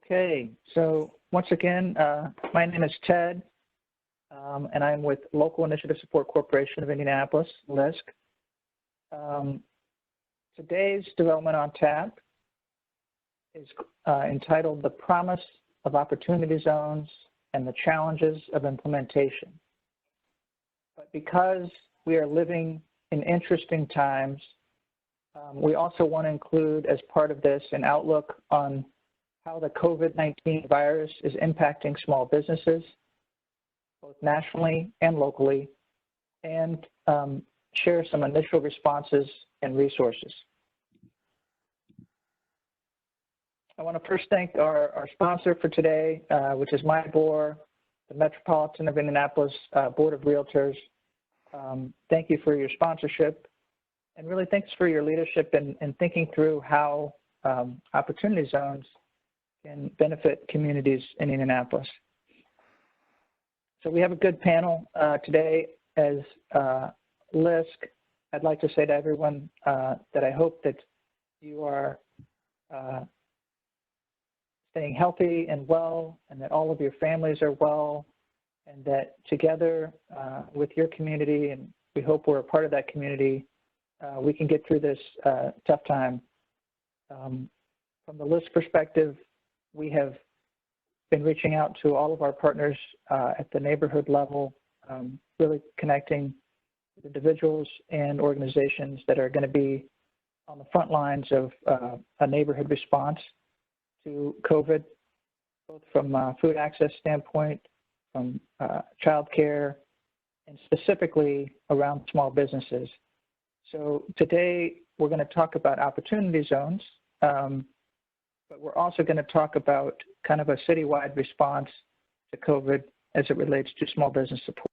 Okay, so once again, my name is Ted, and I'm with Local Initiative Support Corporation of Indianapolis, LISC. Today's development on tap is entitled The Promise of Opportunity Zones and the Challenges of Implementation. But because we are living in interesting times, we also want to include as part of this an outlook on how the COVID-19 virus is impacting small businesses, both nationally and locally, and share some initial responses and resources. I want to first thank our sponsor for today, which is my board, the Metropolitan of Indianapolis Board of Realtors. Thank you for your sponsorship, and really thanks for your leadership in thinking through how opportunity zones can benefit communities in Indianapolis. So we have a good panel today. As LISC, I'd like to say to everyone that I hope that you are staying healthy and well, and that all of your families are well, and that together with your community, and we hope we're a part of that community, we can get through this tough time. From the LISC perspective, we have been reaching out to all of our partners at the neighborhood level, really connecting with individuals and organizations that are going to be on the front lines of a neighborhood response to COVID, both from a food access standpoint, from childcare, and specifically around small businesses. So today we're going to talk about opportunity zones, but we're also going to talk about kind of a citywide response to COVID as it relates to small business support.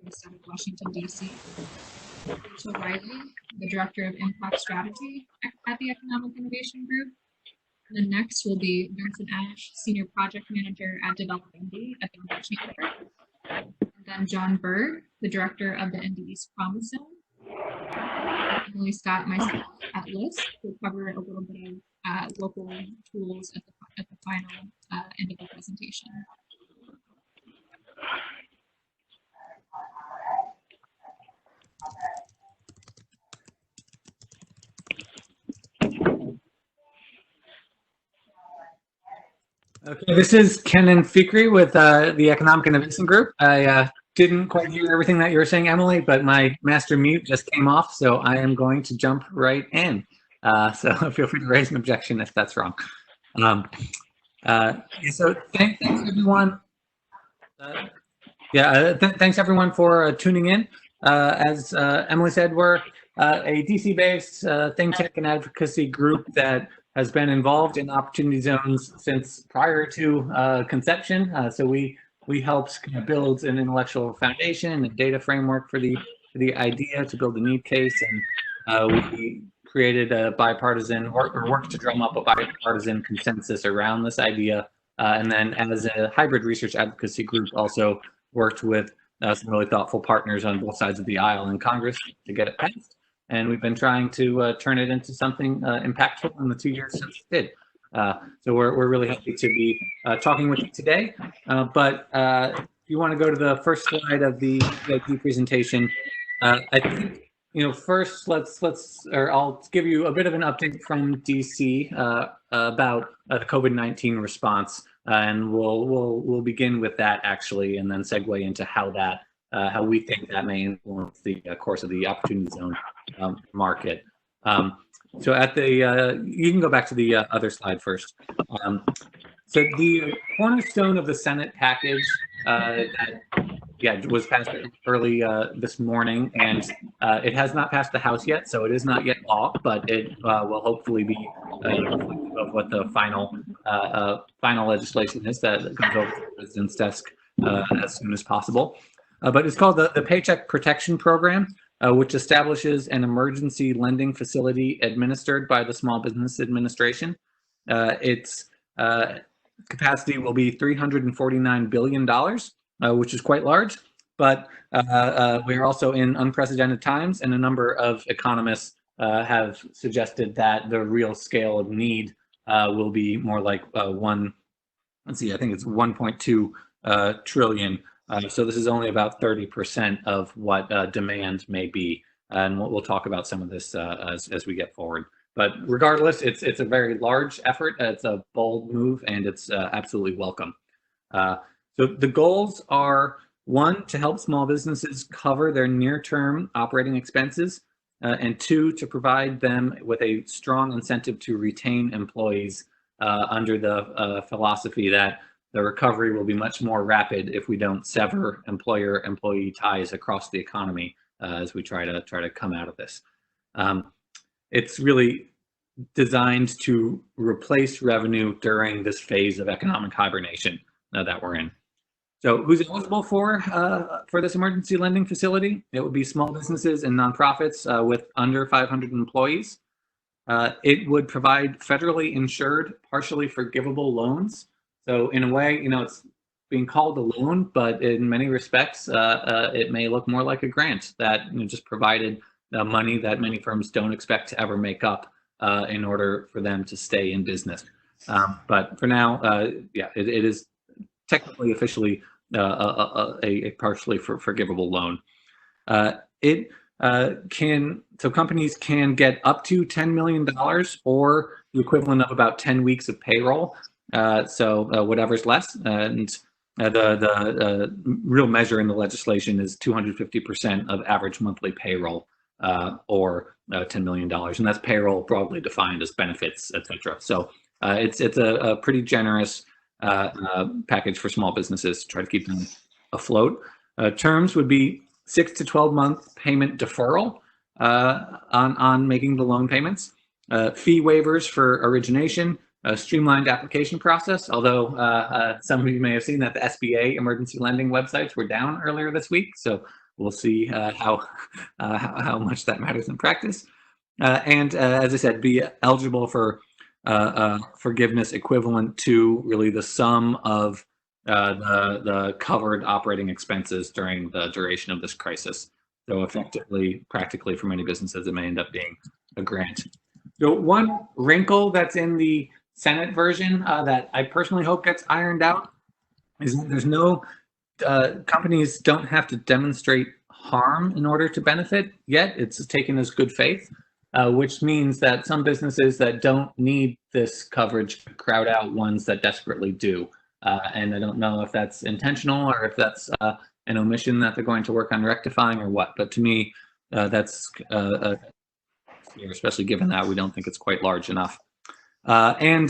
Instead of Washington, D.C. Rachel Riley, the Director of Impact Strategy at the Economic Innovation Group. And then next will be Vincent Ash, Senior Project Manager at Develop Indy at the Indy Chamber. And then John Berg, the Director of the Indy East Promise Zone. Emily Scott, myself at LISC, will cover a little bit of local tools at the final end of the presentation. Okay, this is Kenan Fikri with the Economic Innovation Group. I didn't quite hear everything that you were saying, Emily, but my master mute just came off, so I am going to jump right in. So feel free to raise an objection if that's wrong. So thanks everyone. Thanks everyone for tuning in. As Emily said, we're a DC-based think tank and advocacy group that has been involved in opportunity zones since prior to conception. So we helped kind of build an intellectual foundation and data framework for the idea to build a need case, and we created a bipartisan or worked to drum up a bipartisan consensus around this idea. And then as a hybrid research advocacy group, also worked with some really thoughtful partners on both sides of the aisle in Congress to get it passed. And we've been trying to turn it into something impactful in the 2 years since it did. So we're really happy to be talking with you today. But if you want to go to the first slide of the EIP presentation, I think first I'll give you a bit of an update from DC about the COVID-19 response, and we'll begin with that actually, and then segue into how we think that may influence the course of the opportunity zone market. So at the, you can go back to the other slide first. So the cornerstone of the Senate package that was passed early this morning, and it has not passed the House yet, so it is not yet law, but it will hopefully be reflective of what the final legislation is that comes over to the President's desk as soon as possible. But it's called the Paycheck Protection Program, which establishes an emergency lending facility administered by the Small Business Administration. Its capacity will be $349 billion, which is quite large, but we are also in unprecedented times, and a number of economists have suggested that the real scale of need will be more like I think it's 1.2 trillion. So this is only about 30% of what demand may be, and we'll talk about some of this as we get forward. But regardless, it's a very large effort. It's a bold move, and it's absolutely welcome. So the goals are, 1, to help small businesses cover their near-term operating expenses, and 2, to provide them with a strong incentive to retain employees under the philosophy that the recovery will be much more rapid if we don't sever employer-employee ties across the economy as we try to come out of this. It's really designed to replace revenue during this phase of economic hibernation that we're in. So who's eligible for this emergency lending facility? It would be small businesses and nonprofits with under 500 employees. It would provide federally insured, partially forgivable loans. So in a way, it's being called a loan, but in many respects, it may look more like a grant that just provided money that many firms don't expect to ever make up in order for them to stay in business. But for now, it is technically officially a partially forgivable loan. So companies can get up to $10 million or the equivalent of about 10 weeks of payroll. So whatever's less, and the real measure in the legislation is 250% of average monthly payroll, or $10 million, and that's payroll broadly defined as benefits, etc. So it's a pretty generous package for small businesses to try to keep them afloat. Terms would be 6 to 12 month payment deferral on making the loan payments, fee waivers for origination, a streamlined application process, although some of you may have seen that the SBA emergency lending websites were down earlier this week, so we'll see how much that matters in practice. And as I said, be eligible for forgiveness equivalent to really the sum of the covered operating expenses during the duration of this crisis. So effectively, practically for many businesses, it may end up being a grant. So one wrinkle that's in the Senate version that I personally hope gets ironed out is that there's no, companies don't have to demonstrate harm in order to benefit yet. It's taken as good faith, which means that some businesses that don't need this coverage crowd out ones that desperately do. And I don't know if that's intentional or if that's an omission that they're going to work on rectifying or what. But to me, that's especially given that we don't think it's quite large enough. And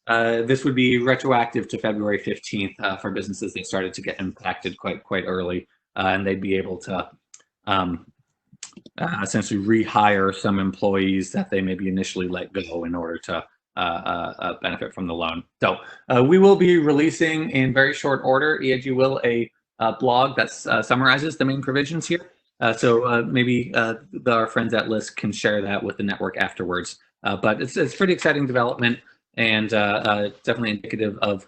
this would be retroactive to February 15th for businesses that started to get impacted quite early, and they'd be able to essentially rehire some employees that they maybe initially let go in order to benefit from the loan. So we will be releasing in very short order, EIG will, a blog that summarizes the main provisions here. So maybe our friends at LISC can share that with the network afterwards. But it's pretty exciting development, and definitely indicative of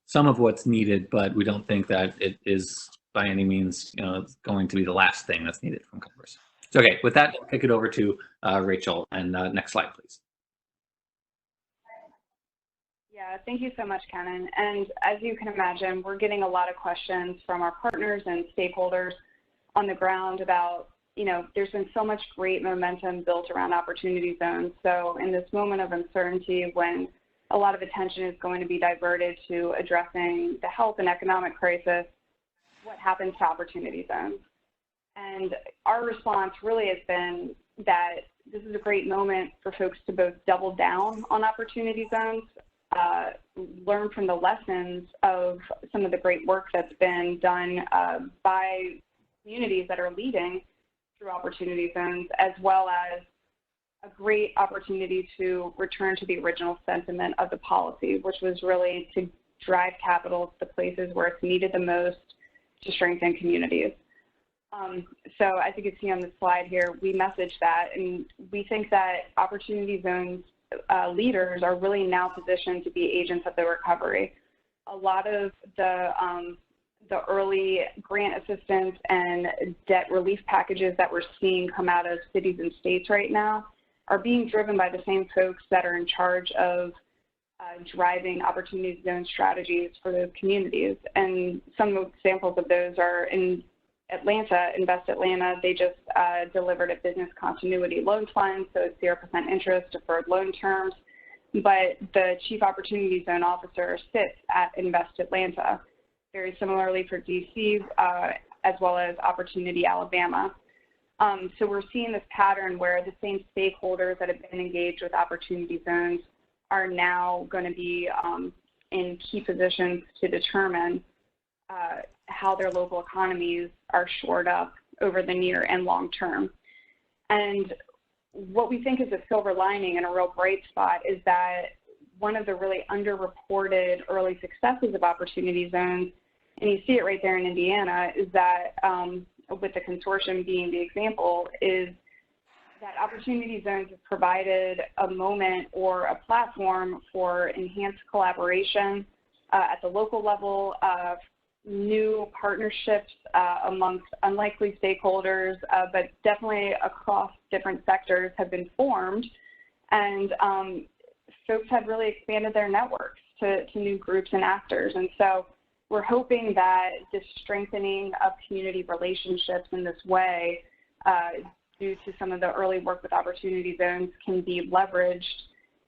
some of what's needed, but we don't think that it is by any means going to be the last thing that's needed from Congress. So okay, with that, I'll kick it over to Rachel, and next slide, please. Yeah, thank you so much, Kenan. And as you can imagine, we're getting a lot of questions from our partners and stakeholders on the ground about, there's been so much great momentum built around opportunity zones. So in this moment of uncertainty, when a lot of attention is going to be diverted to addressing the health and economic crisis, what happens to opportunity zones? And our response really has been that this is a great moment for folks to both double down on opportunity zones, learn from the lessons of some of the great work that's been done by communities that are leading through opportunity zones, as well as a great opportunity to return to the original sentiment of the policy, which was really to drive capital to the places where it's needed the most to strengthen communities. So as you can see on the slide here, we message that, and we think that opportunity zones leaders are really now positioned to be agents of the recovery. A lot of the early grant assistance and debt relief packages that we're seeing come out of cities and states right now are being driven by the same folks that are in charge of driving opportunity zone strategies for those communities. And some examples of those are in Atlanta, Invest Atlanta. They just delivered a business continuity loan fund, so it's 0% interest, deferred loan terms. But the Chief Opportunity Zone Officer sits at Invest Atlanta. Very similarly for DC, as well as Opportunity Alabama. So we're seeing this pattern where the same stakeholders that have been engaged with opportunity zones are now going to be in key positions to determine how their local economies are shored up over the near and long term. And what we think is a silver lining and a real bright spot is that one of the really underreported early successes of opportunity zones, and you see it right there in Indiana, is that with the consortium being the example, is that opportunity zones have provided a moment or a platform for enhanced collaboration at the local level, new partnerships amongst unlikely stakeholders, but definitely across different sectors have been formed, and folks have really expanded their networks to new groups and actors. And so we're hoping that this strengthening of community relationships in this way, due to some of the early work with opportunity zones, can be leveraged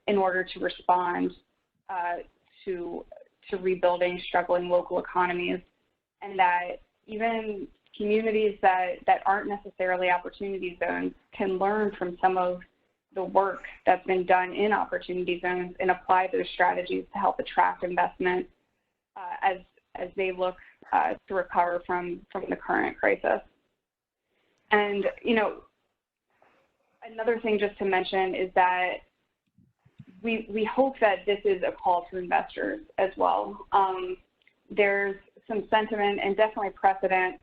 in order to respond to rebuilding struggling local economies, and that even communities that aren't necessarily opportunity zones can learn from some of the work that's been done in opportunity zones and apply those strategies to help attract investment as they look to recover from the current crisis. And, you know, another thing just to mention is that we hope that this is a call to investors as well. There's some sentiment and definitely precedent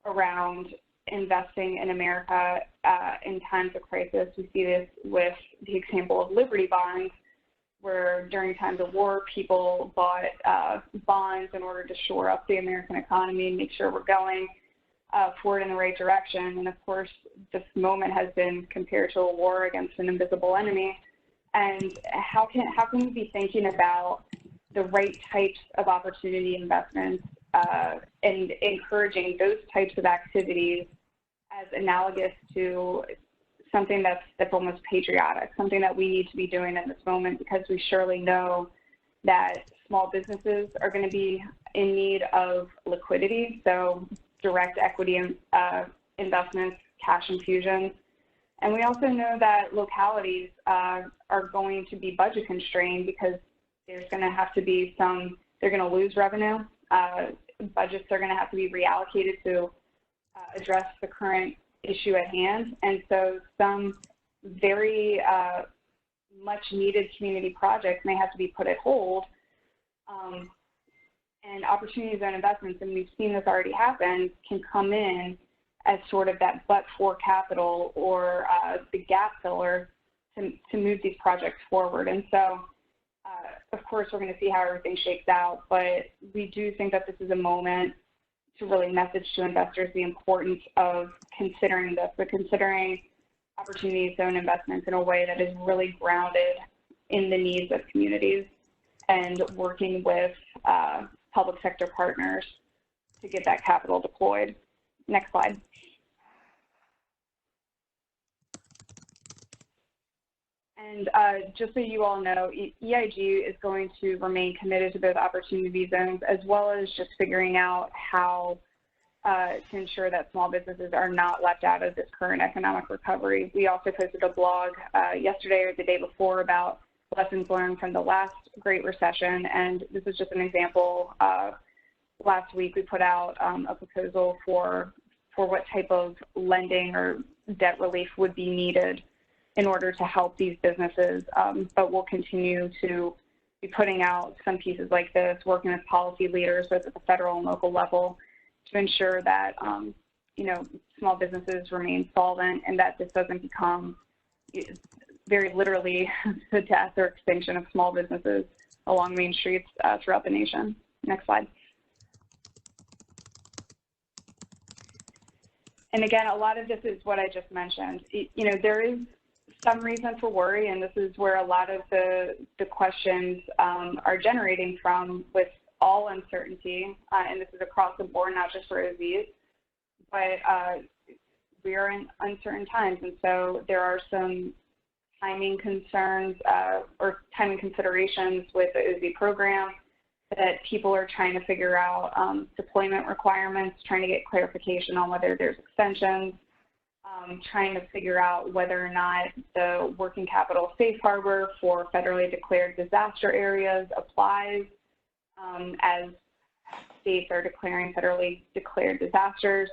around investing in America in times of crisis. We see this with the example of Liberty bonds, where during times of war, people bought bonds in order to shore up the American economy and make sure we're going forward in the right direction. And of course, this moment has been compared to a war against an invisible enemy. And how can we be thinking about the right types of opportunity investments and encouraging those types of activities as analogous to something that's almost patriotic, something that we need to be doing in this moment, because we surely know that small businesses are going to be in need of liquidity, so direct equity investments, cash infusions. And we also know that localities are going to be budget constrained because there's going to have to be they're going to lose revenue. Budgets are going to have to be reallocated to address the current issue at hand. And so some very much needed community projects may have to be put at hold. And opportunity zone investments, and we've seen this already happen, can come in as sort of that but-for capital or the gap filler to move these projects forward. And so, of course, we're going to see how everything shakes out, but we do think that this is a moment to really message to investors the importance of considering this, but considering opportunity zone investments in a way that is really grounded in the needs of communities and working with public sector partners to get that capital deployed. Next slide. And just so you all know, EIG is going to remain committed to both opportunity zones, as well as just figuring out how to ensure that small businesses are not left out of this current economic recovery. We also posted a blog yesterday or the day before about lessons learned from the last Great Recession, and this is just an example. Last week we put out a proposal for what type of lending or debt relief would be needed in order to help these businesses, but we'll continue to be putting out some pieces like this, working with policy leaders both at the federal and local level to ensure that you know, small businesses remain solvent and that this doesn't become very literally the death or extinction of small businesses along main streets throughout the nation. Next slide. And again, a lot of this is what I just mentioned. You know, there is some reason for worry, and this is where a lot of the questions are generating from with all uncertainty, and this is across the board, not just for OZs, but we are in uncertain times, and so there are some timing concerns or timing considerations with the OZ program that people are trying to figure out, deployment requirements, trying to get clarification on whether there's extensions, trying to figure out whether or not the working capital safe harbor for federally declared disaster areas applies as states are declaring federally declared disasters,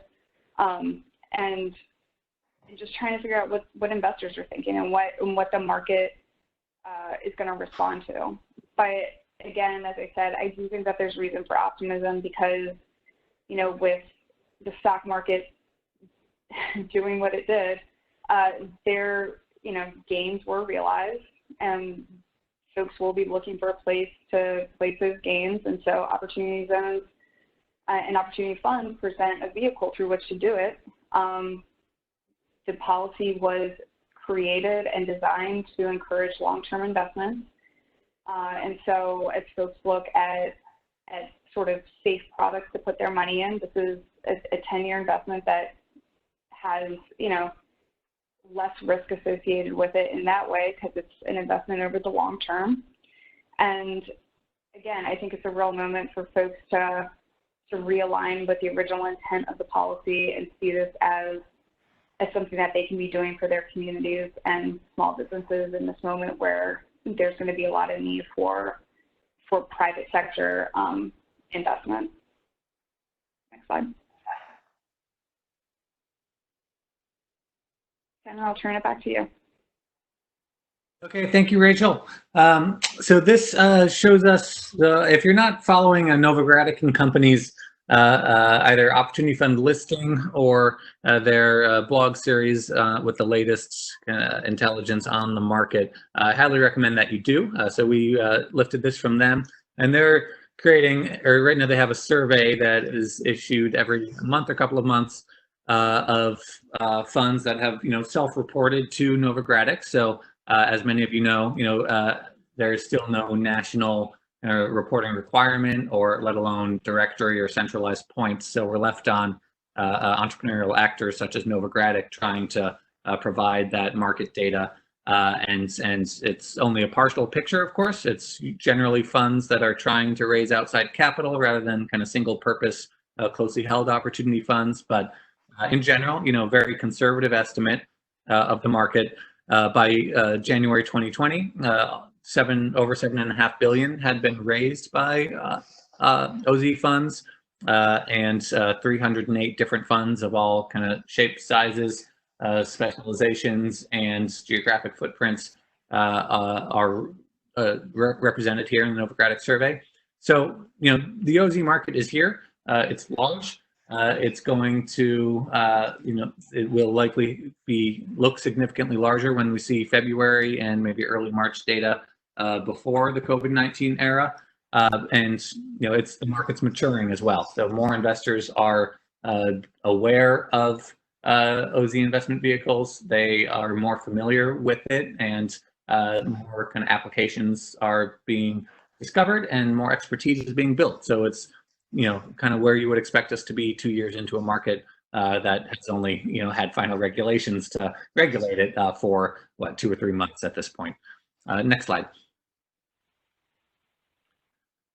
and just trying to figure out what investors are thinking and what the market is going to respond to. But again, as I said, I do think that there's reason for optimism because, you know, with the stock market doing what it did, you know, gains were realized, and folks will be looking for a place to place those gains, and so opportunity zones and opportunity funds present a vehicle through which to do it. The policy was created and designed to encourage long-term investments, and so as folks look at sort of safe products to put their money in, this is a 10-year investment that has, you know, less risk associated with it in that way because it's an investment over the long term. And again, I think it's a real moment for folks to realign with the original intent of the policy and see this as something that they can be doing for their communities and small businesses in this moment where there's going to be a lot of need for private sector investment. Next slide. And I'll turn it back to you. Okay, thank you, Rachel. So this shows us, if you're not following a Novogradac and Company's either Opportunity Fund listing or their blog series with the latest intelligence on the market, I highly recommend that you do. So we lifted this from them, and they're creating, or right now they have a survey that is issued every month or couple of months of funds that have, you know, self-reported to Novogradac. So as many of you know, there's still no national reporting requirement, or let alone directory or centralized points. So we're left on entrepreneurial actors such as Novogradac trying to provide that market data, and it's only a partial picture. Of course, it's generally funds that are trying to raise outside capital rather than kind of single-purpose, closely held opportunity funds, but in general, you know, very conservative estimate of the market. By January 2020, over $7.5 billion had been raised by OZ funds, and 308 different funds of all kind of shapes, sizes, specializations, and geographic footprints are represented here in the Novogradac survey. So, you know, the OZ market is here. It's large. It's going to, you know, it will likely look significantly larger when we see February and maybe early March data before the COVID-19 era. And, you know, the market's maturing as well. So more investors are aware of OZ investment vehicles. They are more familiar with it, and more kind of applications are being discovered and more expertise is being built. So it's, you know, kind of where you would expect us to be 2 years into a market that has only, you know, had final regulations to regulate it for, what, 2 or 3 months at this point. Next slide.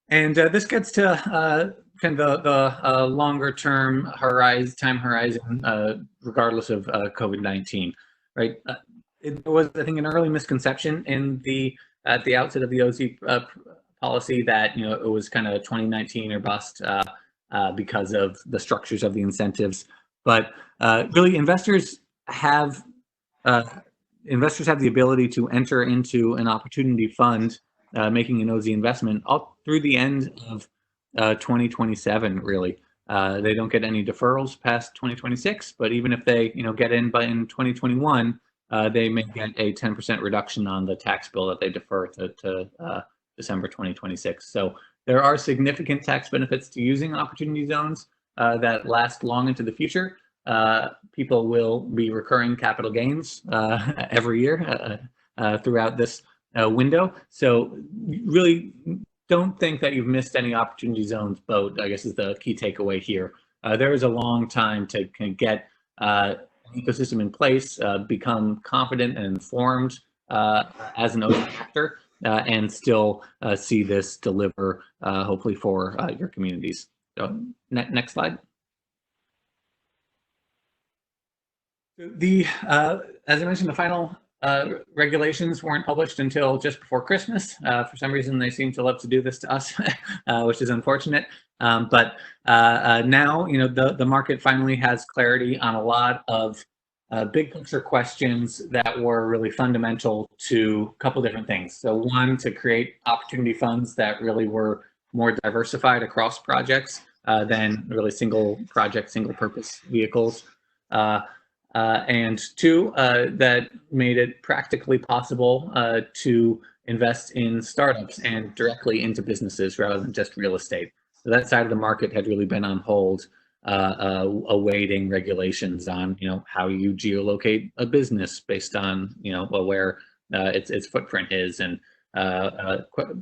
And this gets to kind of the longer term time horizon, regardless of COVID-19, right? It was, I think, an early misconception at the outset of the OZ policy that it was kind of 2019 or bust because of the structures of the incentives. But really, investors have the ability to enter into an opportunity fund, making an OZ investment all through the end of 2027. Really, they don't get any deferrals past 2026. But even if they get in in 2021, they may get a 10% reduction on the tax bill that they defer to December 2026. So there are significant tax benefits to using opportunity zones that last long into the future. People will be recurring capital gains every year throughout this window. So really don't think that you've missed any opportunity zones boat, I guess, is the key takeaway here. There is a long time to get an ecosystem in place, become confident and informed as an OZ actor, and still see this deliver, hopefully, for your communities. So next slide. As I mentioned, the final regulations weren't published until just before Christmas. For some reason, they seem to love to do this to us, which is unfortunate. But now, the market finally has clarity on a lot of big picture questions that were really fundamental to a couple different things. So one, to create opportunity funds that really were more diversified across projects than really single project, single purpose vehicles. And two, that made it practically possible to invest in startups and directly into businesses rather than just real estate. So that side of the market had really been on hold, awaiting regulations on how you geolocate a business based on where its footprint is, and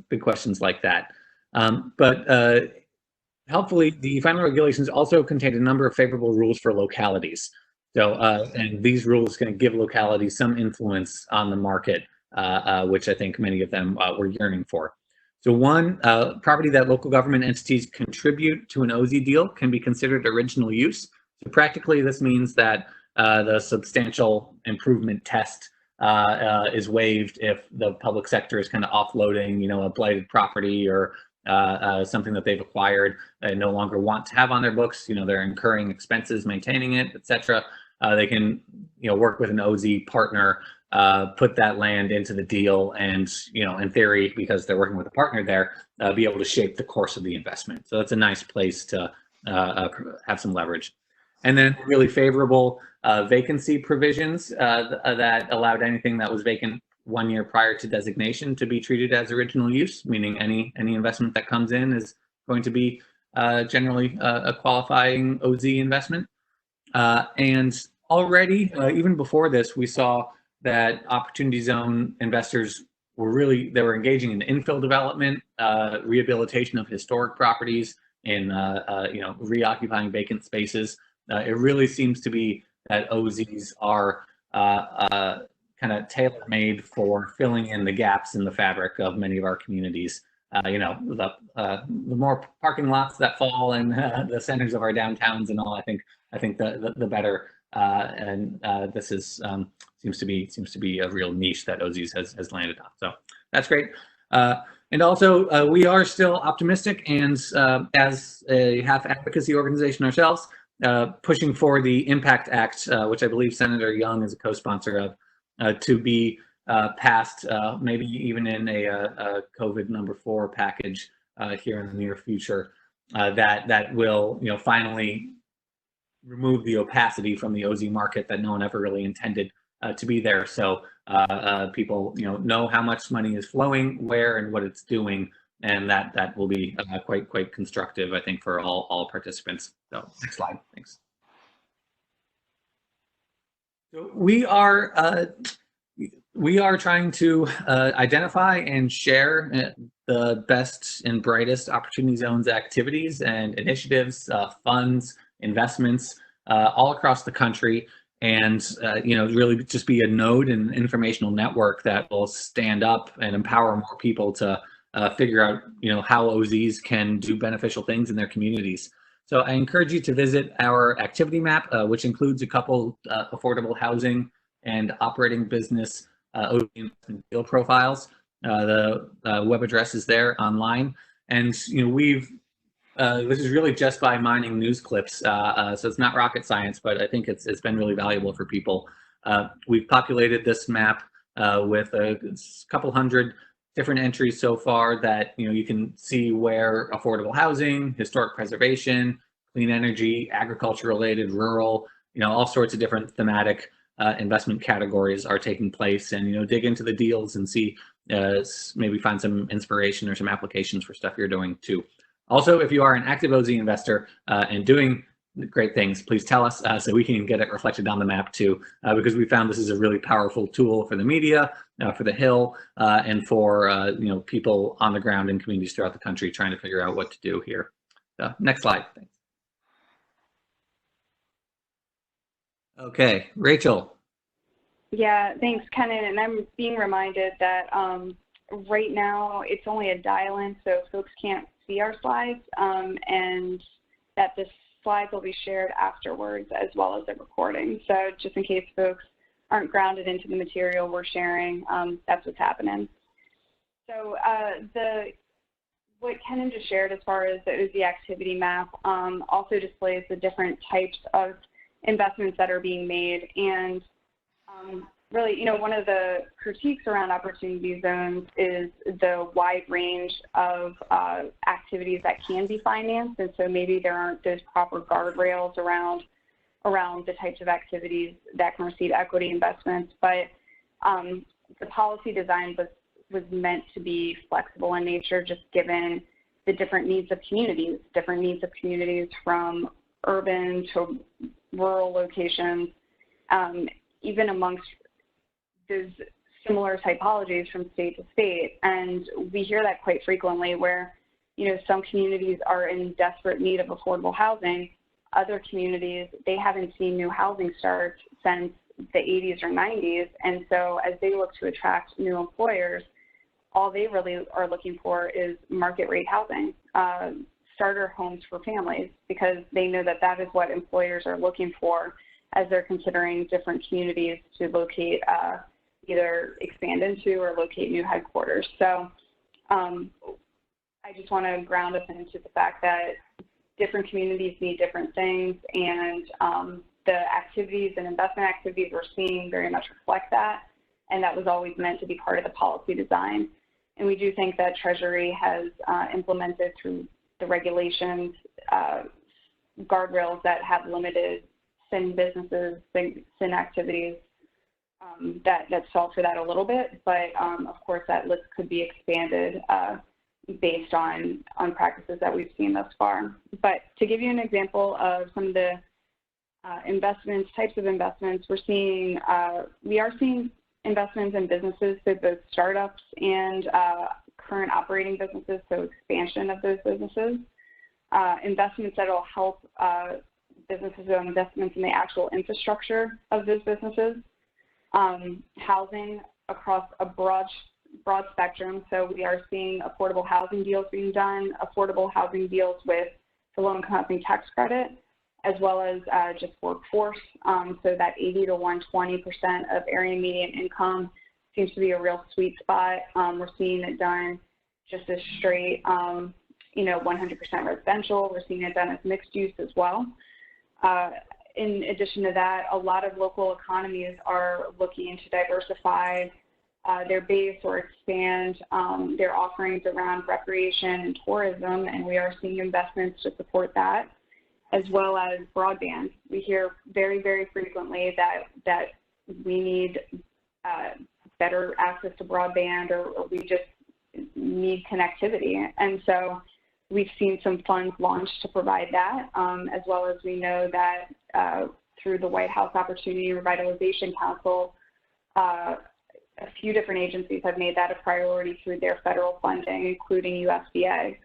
big questions like that. But helpfully, the final regulations also contained a number of favorable rules for localities. So, and these rules can give localities some influence on the market, which I think many of them were yearning for. So one, property that local government entities contribute to an OZ deal can be considered original use. So practically, this means that the substantial improvement test is waived if the public sector is kind of offloading, a blighted property or something that they've acquired and no longer want to have on their books. They're incurring expenses maintaining it, etc. They can, work with an OZ partner, put that land into the deal, and in theory, because they're working with a partner there, be able to shape the course of the investment. So that's a nice place to have some leverage. And then really favorable vacancy provisions that allowed anything that was vacant 1 year prior to designation to be treated as original use, meaning any investment that comes in is going to be generally a qualifying OZ investment. And already, even before this, we saw that opportunity zone investors were engaging in infill development, rehabilitation of historic properties, and reoccupying vacant spaces. It really seems to be that OZs are kind of tailor-made for filling in the gaps in the fabric of many of our communities. The more parking lots that fall in the centers of our downtowns and all, I think the better. And this is seems to be a real niche that OZs has landed on. So that's great. And also, we are still optimistic, and as a half advocacy organization ourselves, pushing for the Impact Act, which I believe Senator Young is a co-sponsor of, to be passed, maybe even in a COVID #4 package here in the near future, that will finally remove the opacity from the OZ market that no one ever really intended to be there. So people know how much money is flowing, where, and what it's doing, and that will be quite constructive, I think, for all participants. So next slide, thanks. So we are trying to identify and share the best and brightest opportunity zones activities and initiatives, funds, investments all across the country, and really just be a node and informational network that will stand up and empower more people to figure out, how OZs can do beneficial things in their communities. So I encourage you to visit our activity map, which includes a couple affordable housing and operating business OZ investment deal profiles. The web address is there online, and we've this is really just by mining news clips, so it's not rocket science, but I think it's been really valuable for people. We've populated this map with a couple hundred different entries so far that you can see where affordable housing, historic preservation, clean energy, agriculture related, rural, all sorts of different thematic investment categories are taking place, and dig into the deals and see maybe find some inspiration or some applications for stuff you're doing too. Also, if you are an active OZ investor and doing great things, please tell us so we can get it reflected on the map too, because we found this is a really powerful tool for the media, for the Hill, and for people on the ground in communities throughout the country trying to figure out what to do here. Next slide. Thanks. Okay, Rachel. Yeah, thanks, Kenan. And I'm being reminded that right now it's only a dial-in, so folks can't see our slides, and that the slides will be shared afterwards as well as the recording. So just in case folks aren't grounded into the material we're sharing, that's what's happening. So what Kenan just shared as far as the OZ activity map also displays the different types of investments that are being made. And really, one of the critiques around opportunity zones is the wide range of activities that can be financed, and so maybe there aren't those proper guardrails around the types of activities that can receive equity investments. But the policy design was meant to be flexible in nature, just given the different needs of communities from urban to rural locations, even amongst those similar typologies from state to state. And we hear that quite frequently where, some communities are in desperate need of affordable housing. Other communities, they haven't seen new housing starts since the 80s or 90s. And so as they look to attract new employers, all they really are looking for is market rate housing, starter homes for families, because they know that that is what employers are looking for as they're considering different communities to locate, either expand into or locate new headquarters. So I just want to ground us into the fact that different communities need different things, and the activities and investment activities we're seeing very much reflect that, and that was always meant to be part of the policy design. And we do think that Treasury has implemented through the regulations guardrails that have limited SIN businesses, SIN activities that solve for that a little bit, but of course that list could be expanded based on practices that we've seen thus far. But to give you an example of some of the types of investments we're seeing, we are seeing investments in businesses, so both startups and current operating businesses, so expansion of those businesses, investments that will help businesses or investments in the actual infrastructure of those businesses, housing across a broad spectrum. So we are seeing affordable housing deals being done, affordable housing deals with the low-income housing tax credit, as well as just workforce. So that 80 to 120% of area median income seems to be a real sweet spot. We're seeing it done just as straight, 100% residential. We're seeing it done as mixed use as well. In addition to that, a lot of local economies are looking to diversify their base or expand their offerings around recreation and tourism, and we are seeing investments to support that, as well as broadband. We hear very, very frequently that we need better access to broadband, or we just need connectivity. And so we've seen some funds launched to provide that, as well as we know that through the White House Opportunity Revitalization Council, a few different agencies have made that a priority through their federal funding, including USDA.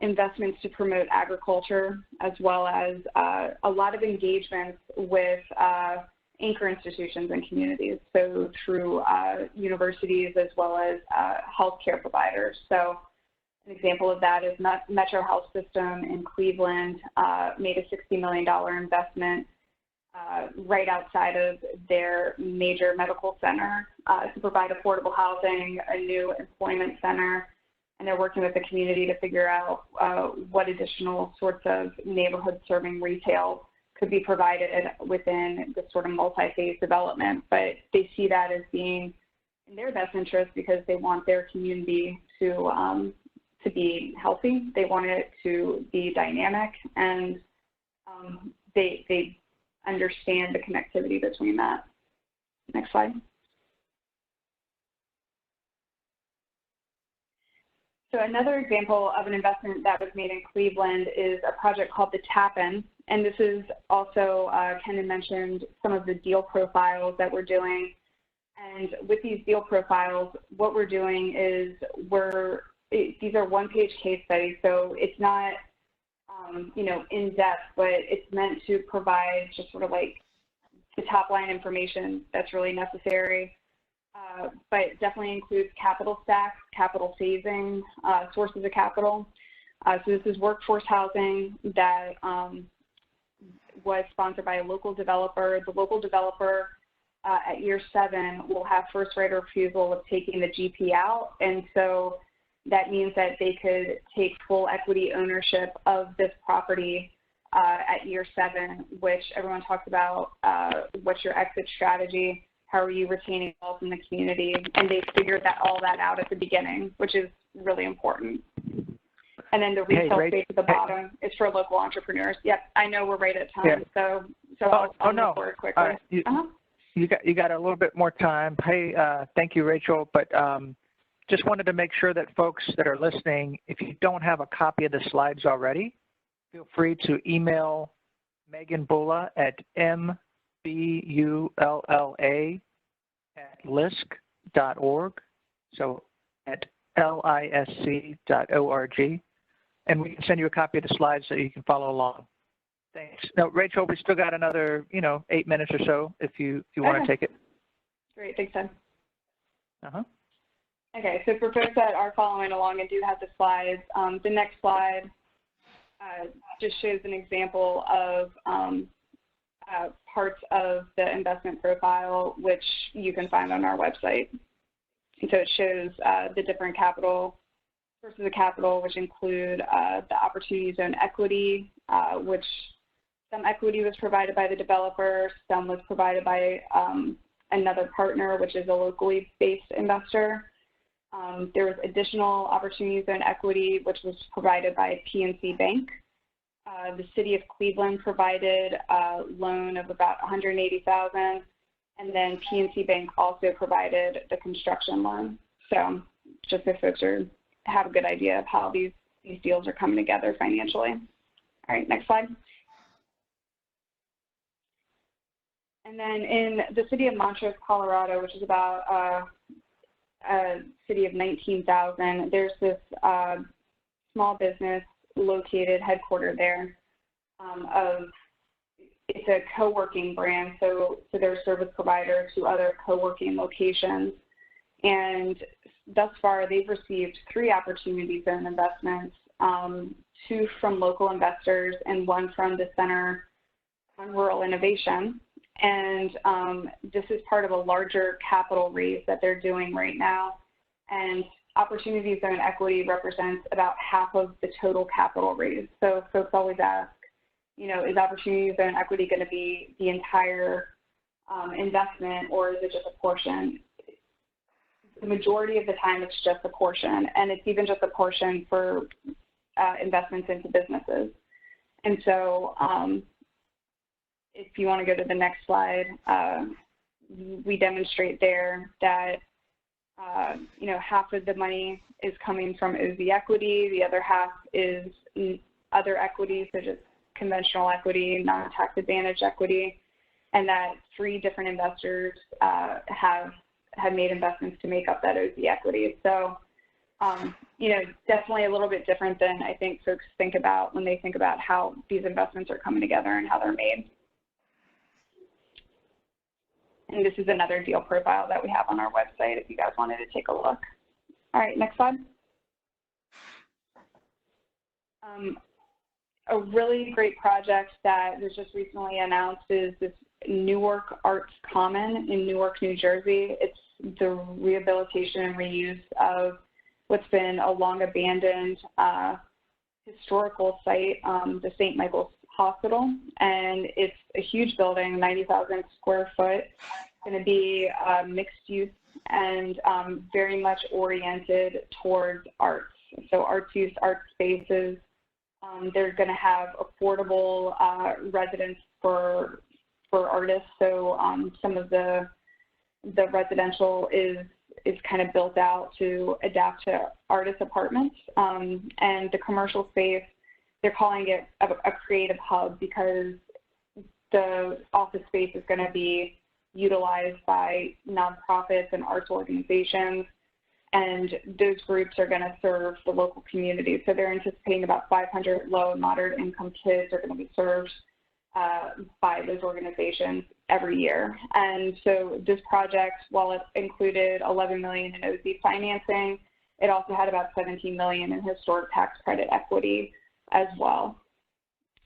Investments to promote agriculture, as well as a lot of engagements with anchor institutions and communities, so through universities as well as healthcare providers. So an example of that is Metro Health System in Cleveland made a $60 million investment right outside of their major medical center to provide affordable housing, a new employment center, and they're working with the community to figure out what additional sorts of neighborhood serving retail could be provided within this sort of multi-phase development. But they see that as being in their best interest because they want their community to be healthy. They want it to be dynamic, and they understand the connectivity between that. Next slide. So another example of an investment that was made in Cleveland is a project called the Tap-In. And this is also, Ken had mentioned some of the deal profiles that we're doing. And with these deal profiles, what we're doing is these are one-page case studies. So it's not, in depth, but it's meant to provide just sort of like the top line information that's really necessary. But it definitely includes capital stacks, capital phasing, sources of capital. So this is workforce housing that was sponsored by a local developer. The local developer at year 7 will have first right of refusal of taking the GP out. And so that means that they could take full equity ownership of this property at year 7, which everyone talks about what's your exit strategy. How are you retaining wealth in the community? And they figured all that out at the beginning, which is really important. And then the retail space at the bottom is for local entrepreneurs. Yep, I know we're right at time, so I'll move forward quickly. You got a little bit more time. Hey, thank you, Rachel. But just wanted to make sure that folks that are listening, if you don't have a copy of the slides already, feel free to email Megan Bulla at mbulla@lisc.org, so at lisc.org, and we can send you a copy of the slides so you can follow along. Thanks. Now, Rachel, we still got another, 8 minutes or so if you want to take it. Great, thanks, Ted. Okay, so for folks that are following along and do have the slides, the next slide just shows an example of parts of the investment profile, which you can find on our website. And so it shows the different sources of capital, which include the opportunity zone equity, which some equity was provided by the developer, some was provided by another partner, which is a locally based investor. There was additional opportunity zone equity, which was provided by PNC Bank. The city of Cleveland provided a loan of about $180,000, and then PNC Bank also provided the construction loan. So just so folks have a good idea of how these deals are coming together financially. All right, next slide. And then in the city of Montrose, Colorado, which is about a city of 19,000, there's this small business located, headquartered there. It's a co-working brand, so they're a service provider to other co-working locations. And thus far, they've received 3 opportunity zone investments, 2 from local investors and 1 from the Center on Rural Innovation. And this is part of a larger capital raise that they're doing right now. And opportunity zone equity represents about half of the total capital raise. So folks always ask, is opportunity zone equity going to be the entire investment, or is it just a portion? The majority of the time, it's just a portion, and it's even just a portion for investments into businesses. And so if you want to go to the next slide, we demonstrate there that half of the money is coming from OZ equity, the other half is other equity, such as conventional equity, non-tax advantage equity, and that 3 different investors have made investments to make up that OZ equity. So, definitely a little bit different than I think folks think about when they think about how these investments are coming together and how they're made. And this is another deal profile that we have on our website if you guys wanted to take a look. All right, next slide. A really great project that was just recently announced is this Newark Arts Common in Newark, New Jersey. It's the rehabilitation and reuse of what's been a long abandoned historical site, the St. Michael's Hospital. And it's a huge building, 90,000 square foot. It's going to be mixed use and very much oriented towards arts. So arts use, art spaces. They're going to have affordable residence for artists. So some of the residential is kind of built out to adapt to artist apartments. And the commercial space, they're calling it a creative hub because the office space is going to be utilized by nonprofits and arts organizations. And those groups are going to serve the local community. So they're anticipating about 500 low and moderate income kids are going to be served by those organizations every year. And so this project, while it included $11 million in OZ financing, it also had about $17 million in historic tax credit equity as well.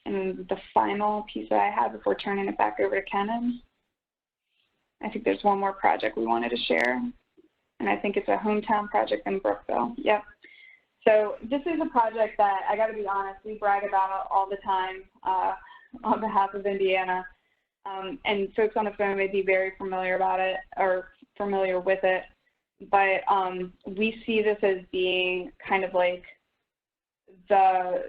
And the final piece that I have before turning it back over to Kenan, I think there's one more project we wanted to share. And I think it's a hometown project in Brookville. Yep. So this is a project that, I got to be honest, we brag about all the time on behalf of Indiana. And folks on the phone may be very familiar about it or familiar with it. But we see this as being kind of like the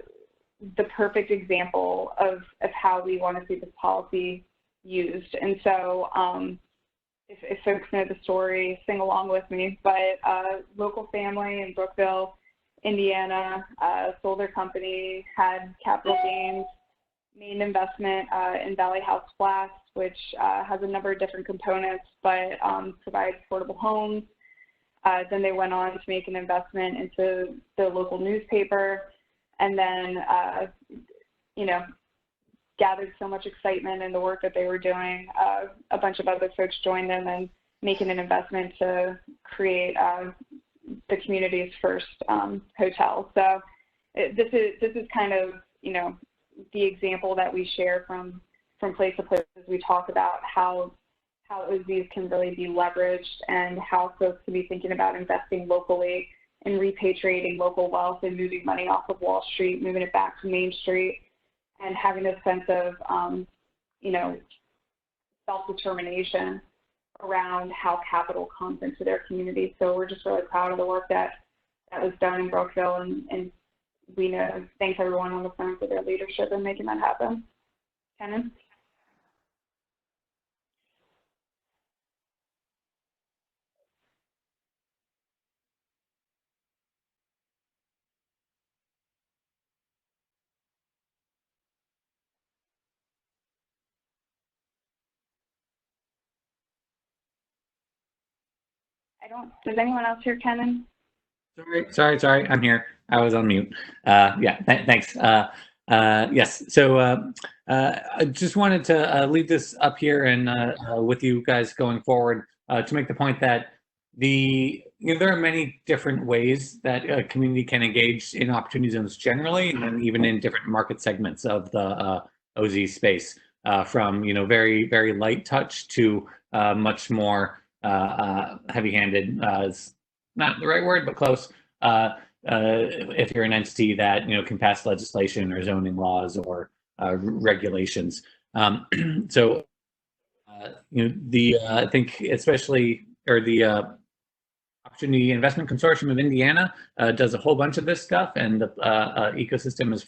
perfect example of how we want to see this policy used. And so if folks know the story, sing along with me, but local family in Brookville, Indiana, sold their company, had capital gains, made an investment in Valley House Flats, which has a number of different components, but provides affordable homes. Then they went on to make an investment into the local newspaper, and then, you know, gathered so much excitement in the work that they were doing. A bunch of other folks joined them and making an investment to create the community's first hotel. So this is kind of, you know, the example that we share from place to place as we talk about how OZs can really be leveraged and how folks can be thinking about investing locally and repatriating local wealth and moving money off of Wall Street, moving it back to Main Street, and having a sense of, you know, self-determination around how capital comes into their community. So we're just really proud of the work that was done in Brookville, and we know, thanks everyone on the phone for their leadership in making that happen. Kenan? Does anyone else hear Kenan? Sorry, I'm here. I was on mute. Yeah, thanks. Yes, so I just wanted to leave this up here and with you guys going forward to make the point that there are many different ways that a community can engage in opportunity zones generally, and then even in different market segments of the OZ space, from very, very light touch to much more heavy-handed, is not the right word, but close. If you're an entity that can pass legislation or zoning laws or regulations, so I think especially the Opportunity Investment Consortium of Indiana does a whole bunch of this stuff, and the ecosystem is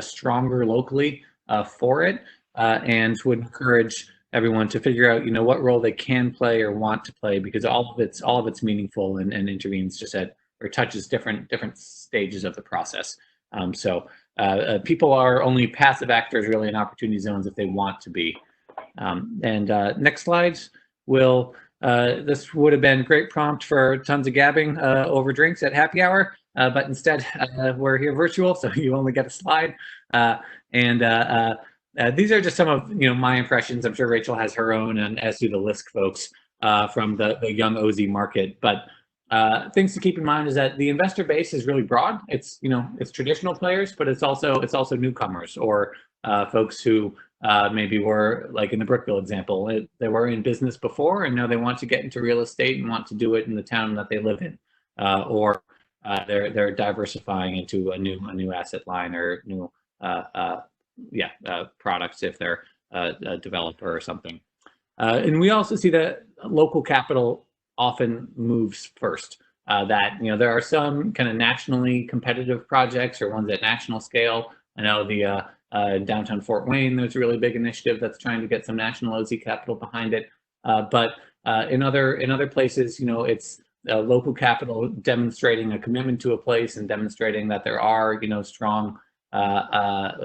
stronger locally for it, and would encourage everyone to figure out what role they can play or want to play, because all of it's meaningful and intervenes just at or touches different stages of the process. So people are only passive actors really in opportunity zones if they want to be. And next slides will this would have been a great prompt for tons of gabbing over drinks at happy hour, but instead we're here virtual, so you only get a slide. these are just some of my impressions. I'm sure Rachel has her own, and as do the LISC folks from the young OZ market. But things to keep in mind is that the investor base is really broad. It's it's traditional players, but it's also newcomers or folks who maybe were, like in the Brookville example, they were in business before and now they want to get into real estate and want to do it in the town that they live in, or they're diversifying into a new asset line or new products if they're a developer or something. And we also see that local capital often moves first. That there are some kind of nationally competitive projects or ones at national scale. I know the downtown Fort Wayne, there's a really big initiative that's trying to get some national OZ capital behind it. But in other places, it's local capital demonstrating a commitment to a place and demonstrating that there are strong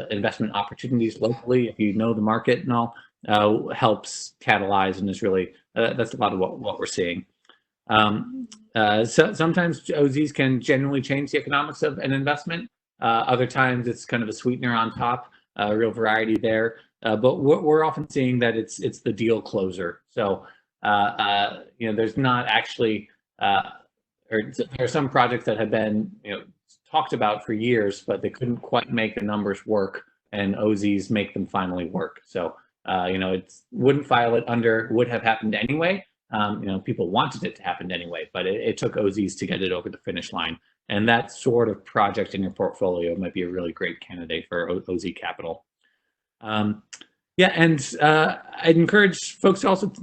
investment opportunities locally, if you know the market and all, helps catalyze, and is really that's a lot of what we're seeing. So sometimes OZs can genuinely change the economics of an investment. Other times it's kind of a sweetener on top, a real variety there. But we're often seeing that it's the deal closer. So there's not actually, or there are some projects that have been talked about for years, but they couldn't quite make the numbers work, and OZs make them finally work. So it wouldn't file it under would have happened anyway. People wanted it to happen anyway, but it took OZs to get it over the finish line. And that sort of project in your portfolio might be a really great candidate for OZ capital. And I'd encourage folks to also,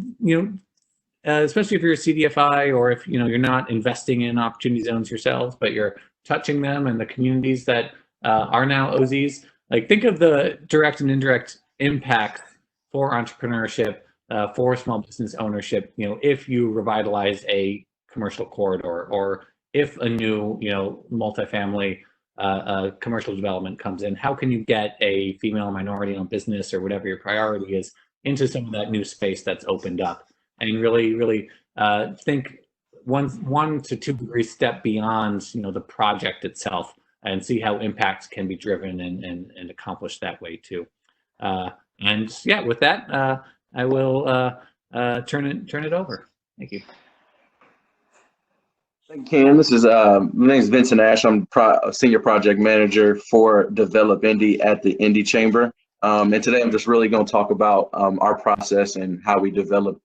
especially if you're a CDFI or if you're not investing in opportunity zones yourselves, but you're touching them and the communities that are now OZs. Like, think of the direct and indirect impact for entrepreneurship, for small business ownership, if you revitalize a commercial corridor, or if a new, multifamily commercial development comes in, how can you get a female minority-owned business or whatever your priority is into some of that new space that's opened up, and really think 1 to 2 degrees step beyond, the project itself, and see how impacts can be driven and accomplished that way too. With that, I will turn it over. Thank you. Thank you, Ken. This is my name is Vincent Ash. I'm senior project manager for Develop Indy at the Indy Chamber. And today I'm just really going to talk about our process and how we develop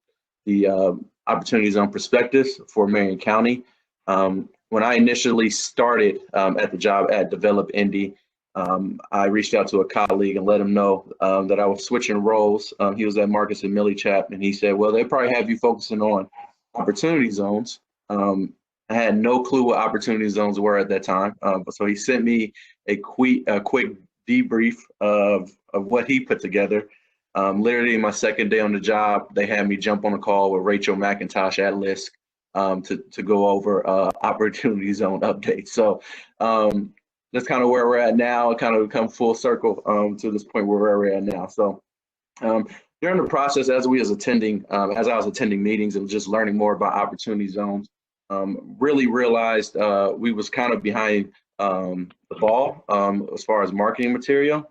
the Opportunity Zone prospectus for Marion County. When I initially started at the job at Develop Indy, I reached out to a colleague and let him know that I was switching roles. He was at Marcus and Millichap, and he said, well, they probably have you focusing on opportunity zones. I had no clue what opportunity zones were at that time. So he sent me a quick debrief of what he put together. Literally my second day on the job, they had me jump on a call with Rachel McIntosh at LISC to go over opportunity zone updates. So that's kind of where we're at now. It kind of come full circle to this point where we're at now. So during the process, as I was attending meetings and just learning more about opportunity zones, really realized we was kind of behind the ball as far as marketing material.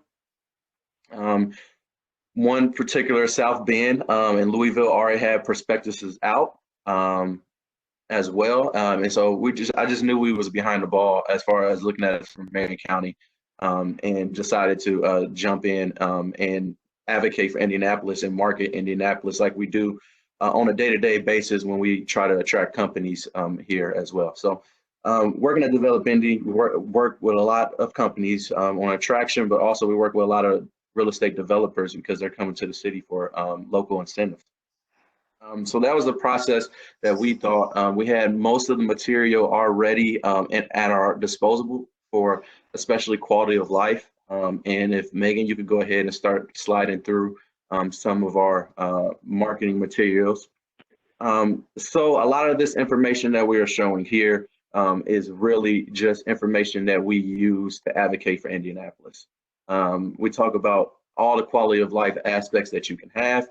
One particular, South Bend and Louisville, already had prospectuses out as well, and so I just knew we was behind the ball as far as looking at it from Marion County, and decided to jump in and advocate for Indianapolis and market Indianapolis like we do on a day-to-day basis when we try to attract companies here as well. So working at Develop Indy, we work with a lot of companies on attraction, but also we work with a lot of real estate developers because they're coming to the city for local incentives. So that was the process that we thought. We had most of the material already at our disposal for especially quality of life. And if Megan, you could go ahead and start sliding through some of our marketing materials. So a lot of this information that we are showing here is really just information that we use to advocate for Indianapolis. We talk about all the quality of life aspects that you can have.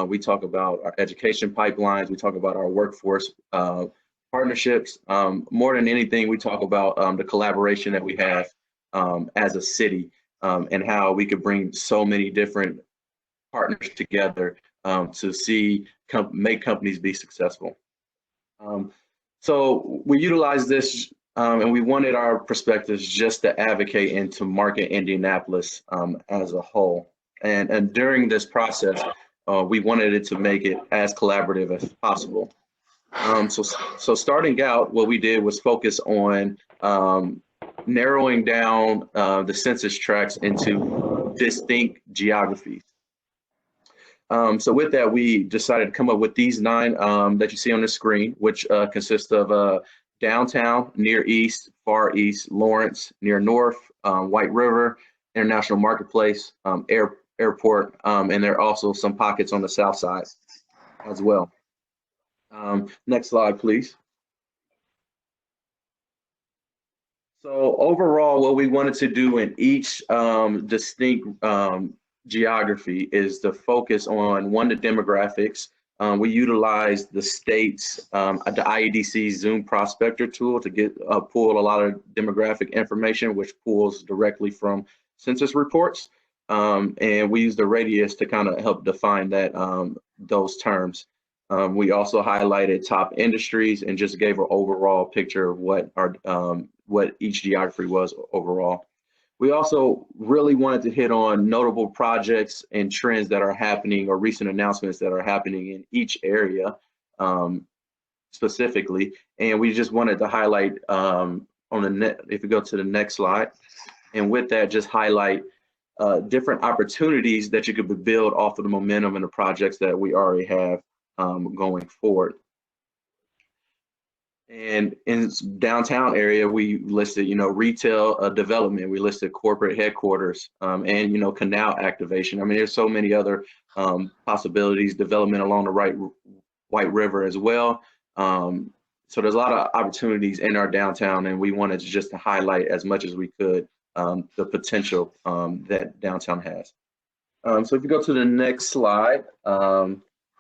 We talk about our education pipelines. We talk about our workforce partnerships. More than anything, we talk about the collaboration that we have as a city, and how we could bring so many different partners together to make companies be successful. So we utilized this and we wanted our perspectives just to advocate and to market Indianapolis as a whole. And during this process, we wanted it to make it as collaborative as possible. So starting out, what we did was focus on narrowing down the census tracts into distinct geographies. So with that, we decided to come up with these 9 that you see on the screen, which consist of downtown, near east, far east, Lawrence, near north, White River, International Marketplace, airport, and there are also some pockets on the south side as well. Next slide, please. So overall, what we wanted to do in each distinct geography is to focus on, one, the demographics. We utilized the state's, the IEDC Zoom Prospector tool to pull a lot of demographic information, which pulls directly from census reports. And we used the radius to kind of help define that those terms. We also highlighted top industries and just gave an overall picture of what each geography was overall. We also really wanted to hit on notable projects and trends that are happening, or recent announcements that are happening in each area specifically. And we just wanted to highlight if we go to the next slide, and with that, just highlight different opportunities that you could build off of the momentum and the projects that we already have going forward. And in downtown area, we listed, retail development. We listed corporate headquarters and, canal activation. I mean, there's so many other possibilities, development along the White River as well. So there's a lot of opportunities in our downtown, and we wanted to highlight as much as we could the potential that downtown has. So if you go to the next slide,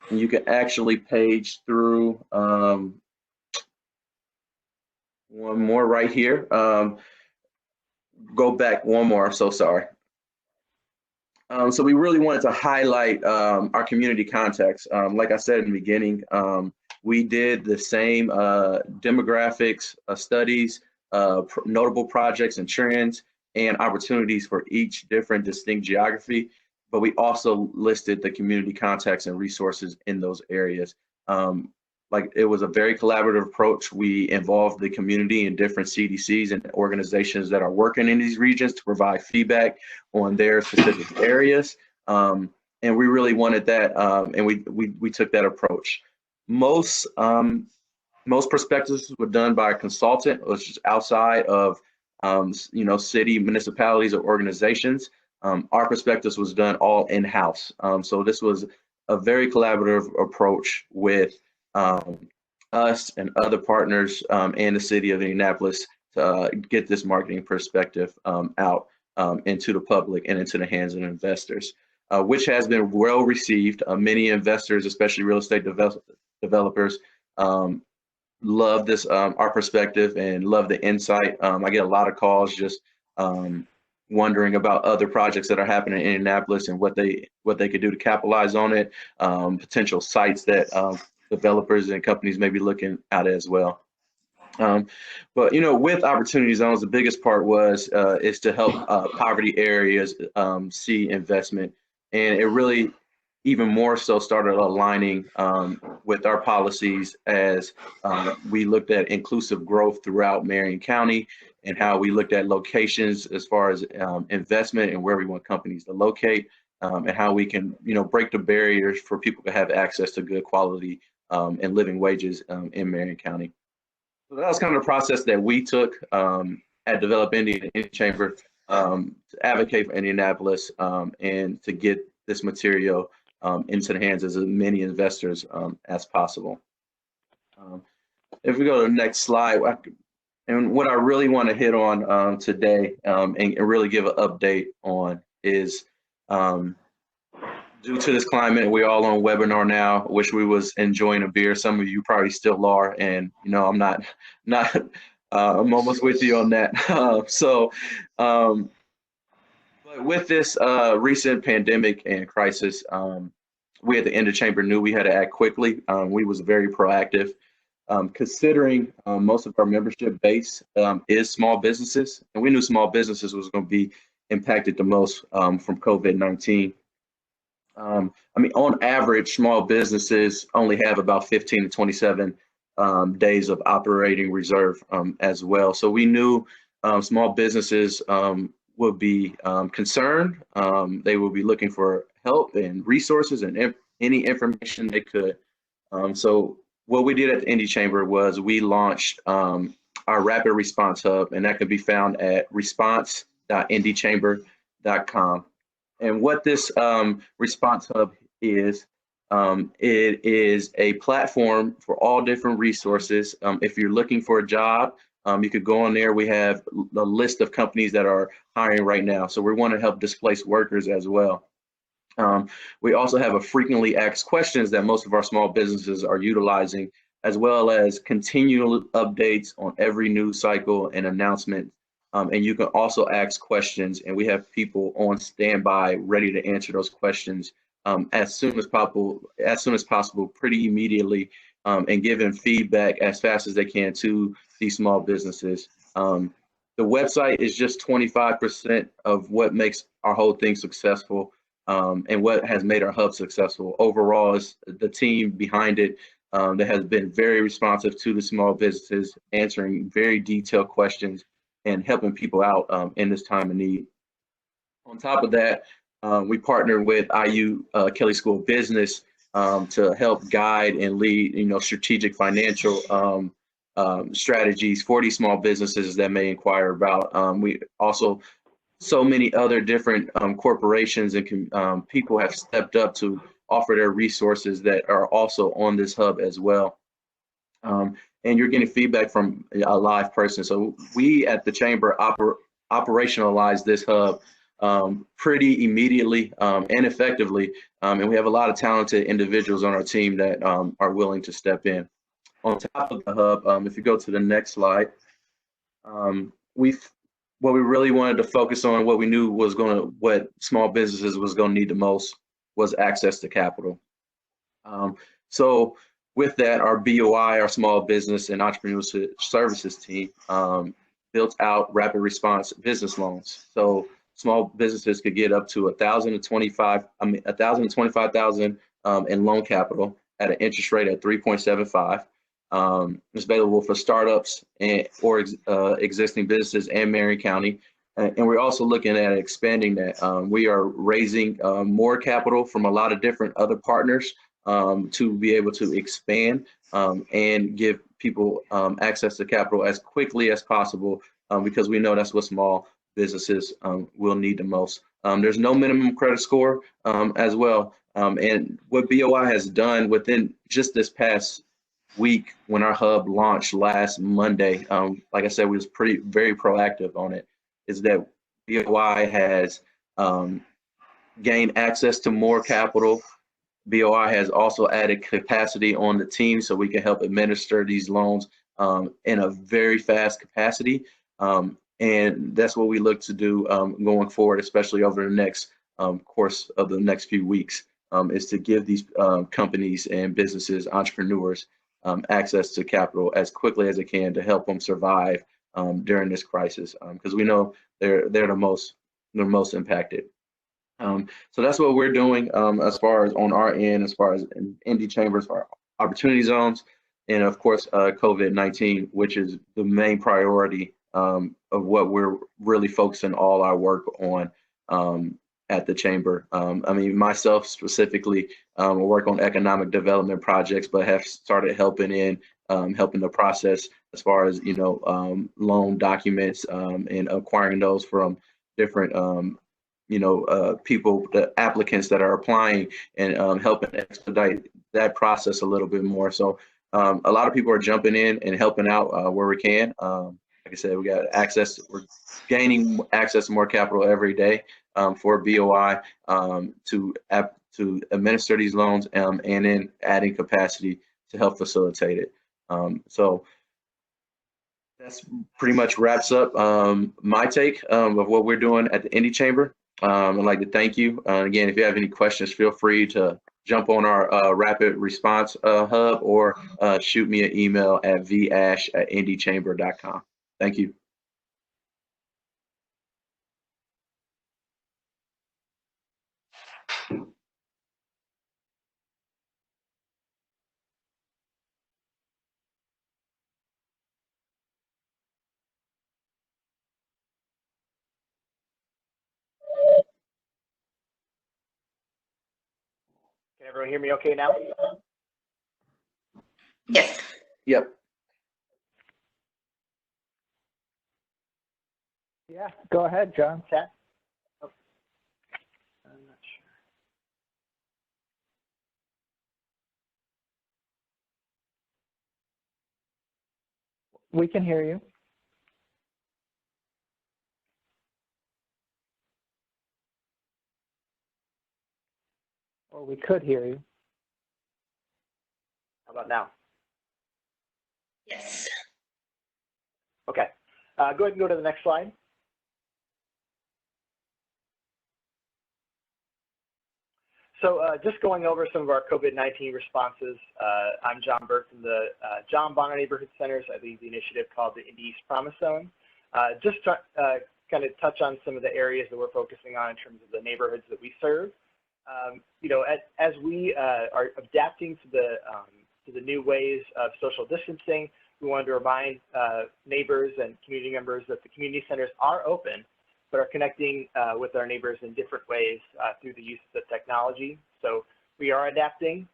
you can actually page through one more right here. Go back one more, I'm so sorry. So we really wanted to highlight our community contacts. Like I said in the beginning, we did the same demographics studies, notable projects and trends, and opportunities for each different distinct geography, but we also listed the community contacts and resources in those areas. Like, it was a very collaborative approach. We involved the community and different CDCs and organizations that are working in these regions to provide feedback on their specific areas. And we really wanted that, and we took that approach. Most perspectives were done by a consultant, which is outside of city, municipalities, or organizations. Our perspectives was done all in-house. So this was a very collaborative approach with us and other partners and the city of Indianapolis to get this marketing perspective out into the public and into the hands of investors, which has been well received. Many investors, especially real estate developers, love this, our perspective, and love the insight. I get a lot of calls just wondering about other projects that are happening in Indianapolis and what they could do to capitalize on it, potential sites that developers and companies may be looking at as well. But with opportunity zones, the biggest part is to help poverty areas see investment, and it really even more so started aligning with our policies as we looked at inclusive growth throughout Marion County, and how we looked at locations as far as investment and where we want companies to locate, and how we can break the barriers for people to have access to good quality and living wages in Marion County. So that was kind of the process that we took at Develop Indy Chamber to advocate for Indianapolis and to get this material into the hands of as many investors as possible. If we go to the next slide, and what I really want to hit on today and really give an update on is due to this climate, we're all on webinar now. Wish we was enjoying a beer. Some of you probably still are, and I'm not. I'm almost with you on that. But With this recent pandemic and crisis, we at the End of Chamber knew we had to act quickly. We was very proactive, considering most of our membership base is small businesses, and we knew small businesses was going to be impacted the most from COVID-19. I mean, on average, small businesses only have about 15 to 27 days of operating reserve as well. So we knew small businesses would be concerned. They will be looking for help and resources and any information they could. So what we did at the Indy Chamber was we launched our Rapid Response Hub, and that can be found at response.indychamber.com. And what this Response Hub is, it is a platform for all different resources. If you're looking for a job, you could go on there. We have a list of companies that are hiring right now. So we want to help displaced workers as well. We also have a frequently asked questions that most of our small businesses are utilizing, as well as continual updates on every news cycle and announcement. And you can also ask questions, and we have people on standby ready to answer those questions as soon as possible, pretty immediately, and giving feedback as fast as they can to these small businesses. The website is just 25% of what makes our whole thing successful, and what has made our hub successful. Overall, is the team behind it that has been very responsive to the small businesses, answering very detailed questions and helping people out in this time of need. On top of that, we partnered with IU Kelley School of Business to help guide and lead, strategic financial strategies for these small businesses that may inquire about. We also, so many other different corporations and people have stepped up to offer their resources that are also on this hub as well. And you're getting feedback from a live person. So we at the Chamber operationalize this hub pretty immediately and effectively. And we have a lot of talented individuals on our team that are willing to step in. On top of the hub, if you go to the next slide, what we really wanted to focus on, what we knew was what small businesses was going to need the most was access to capital. So with that, our BOI, our Small Business and Entrepreneurship Services team, built out rapid response business loans. So small businesses could get up to $1,025,000 in loan capital at an interest rate at 3.75. It's available for startups or existing businesses in Marion County. And we're also looking at expanding that. We are raising more capital from a lot of different other partners to be able to expand and give people access to capital as quickly as possible, because we know that's what small businesses will need the most. There's no minimum credit score as well. And what BOI has done within just this past week, when our hub launched last Monday, like I said, we was very proactive on it, is that BOI has gained access to more capital. BOI has also added capacity on the team so we can help administer these loans in a very fast capacity. And that's what we look to do going forward, especially over the next course of the next few weeks, is to give these companies and businesses, entrepreneurs, access to capital as quickly as they can to help them survive during this crisis, because we know they're the most impacted. So that's what we're doing as far as on our end, as far as Indy Chambers for opportunity zones, and of course COVID-19, which is the main priority of what we're really focusing all our work on at the Chamber. I mean, myself specifically, I work on economic development projects, but have started helping the process as far as loan documents and acquiring those from different people, the applicants that are applying, and helping expedite that process a little bit more. So a lot of people are jumping in and helping out where we can. Like I said, we got access. We're gaining access to more capital every day for BOI to administer these loans, and then adding capacity to help facilitate it. So that's pretty much wraps up my take of what we're doing at the Indy Chamber. I'd like to thank you. Again, if you have any questions, feel free to jump on our rapid response hub or shoot me an email at vash@indychamber.com. Thank you. Can everyone hear me okay now? Yes. Yep. Yeah, go ahead, John. Okay. Oh. I'm not sure. We can hear you. Or we could hear you. How about now? Yes. Okay. Go ahead and go to the next slide. So just going over some of our COVID-19 responses, I'm John Burke from the John Bonner Neighborhood Centers. I lead the initiative called the Indy East Promise Zone. Just to kind of touch on some of the areas that we're focusing on in terms of the neighborhoods that we serve. You know, as we are adapting to the new ways of social distancing, we wanted to remind neighbors and community members that the community centers are open, but are connecting with our neighbors in different ways through the use of technology. So we are adapting,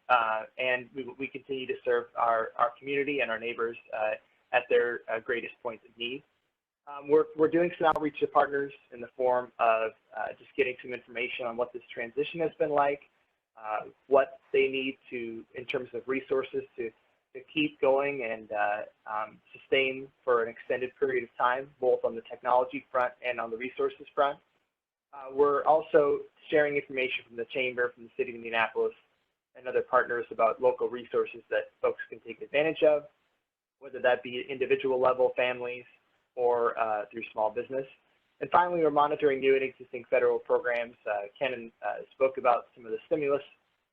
and we continue to serve our community and our neighbors at their greatest points of need. We're doing some outreach to partners in the form of just getting some information on what this transition has been like, what they need in terms of resources to keep going and sustain for an extended period of time, both on the technology front and on the resources front. We're also sharing information from the Chamber, from the City of Indianapolis, and other partners about local resources that folks can take advantage of, whether that be at individual level, families, or through small business. And finally, we're monitoring new and existing federal programs. Ken spoke about some of the stimulus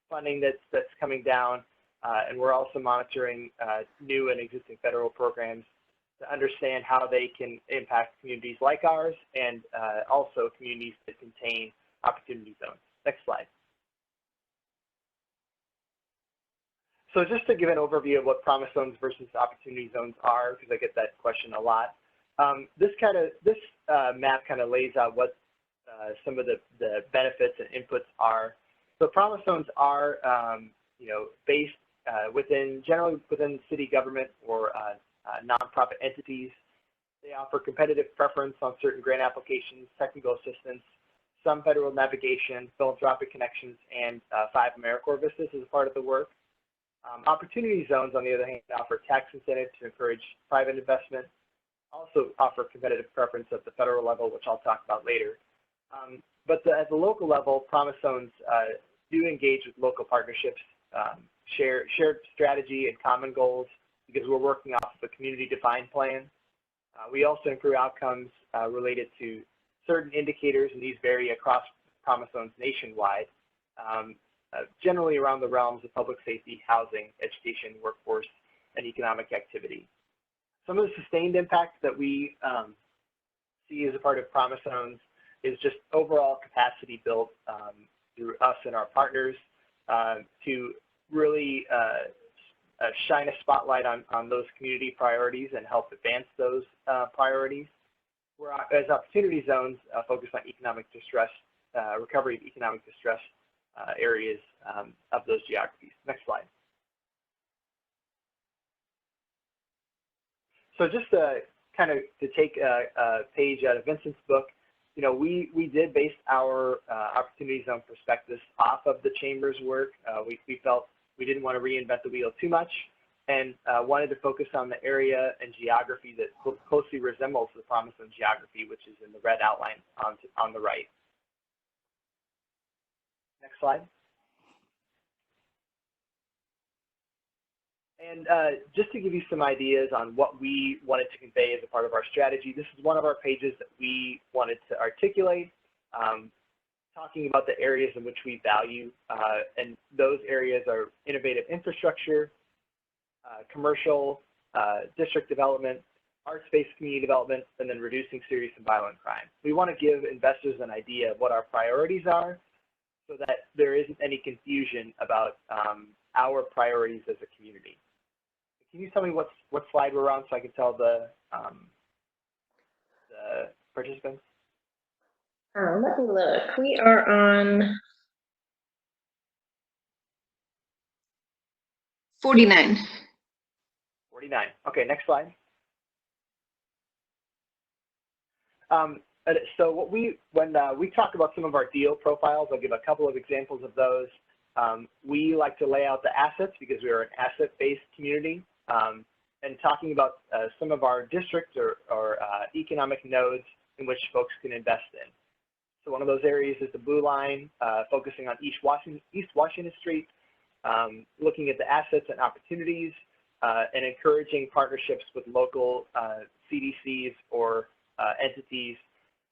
funding that's coming down, and we're also monitoring new and existing federal programs to understand how they can impact communities like ours and also communities that contain opportunity zones. Next slide. So just to give an overview of what promise zones versus opportunity zones are, because I get that question a lot. This map kind of lays out what some of the benefits and inputs are. So promise zones are, you know, based generally within city government or nonprofit entities. They offer competitive preference on certain grant applications, technical assistance, some federal navigation, philanthropic connections, and 5 AmeriCorps vistas as a part of the work. Opportunity zones, on the other hand, offer tax incentives to encourage private investment, also offer competitive preference at the federal level, which I'll talk about later. But at the local level, promise zones do engage with local partnerships, share strategy and common goals, because we're working off of a community-defined plan. We also improve outcomes related to certain indicators, and these vary across promise zones nationwide, generally around the realms of public safety, housing, education, workforce, and economic activity. Some of the sustained impacts that we see as a part of promise zones is just overall capacity built through us and our partners to really shine a spotlight on those community priorities and help advance those priorities. Whereas opportunity zones focus on economic distress, recovery of economic distress areas of those geographies. Next slide. So just kind of to take a page out of Vincent's book, you know, we did base our opportunity zone prospectus off of the Chamber's work. We felt we didn't want to reinvent the wheel too much and wanted to focus on the area and geography that closely resembles the promise zone geography, which is in the red outline on the right. Next slide. And just to give you some ideas on what we wanted to convey as a part of our strategy, this is one of our pages that we wanted to articulate. talking about the areas in which we value, and those areas are innovative infrastructure, commercial, district development, arts-based community development, and then reducing serious and violent crime. We want to give investors an idea of what our priorities are so that there isn't any confusion about our priorities as a community. Can you tell me what slide we're on so I can tell the participants? Let me look. We are on 49. 49. Okay, next slide. So when we talk about some of our deal profiles, I'll give a couple of examples of those. We like to lay out the assets because we are an asset-based community, and talking about some of our districts or economic nodes in which folks can invest in. So one of those areas is the blue line, focusing on East Washington Street, looking at the assets and opportunities, and encouraging partnerships with local CDCs or entities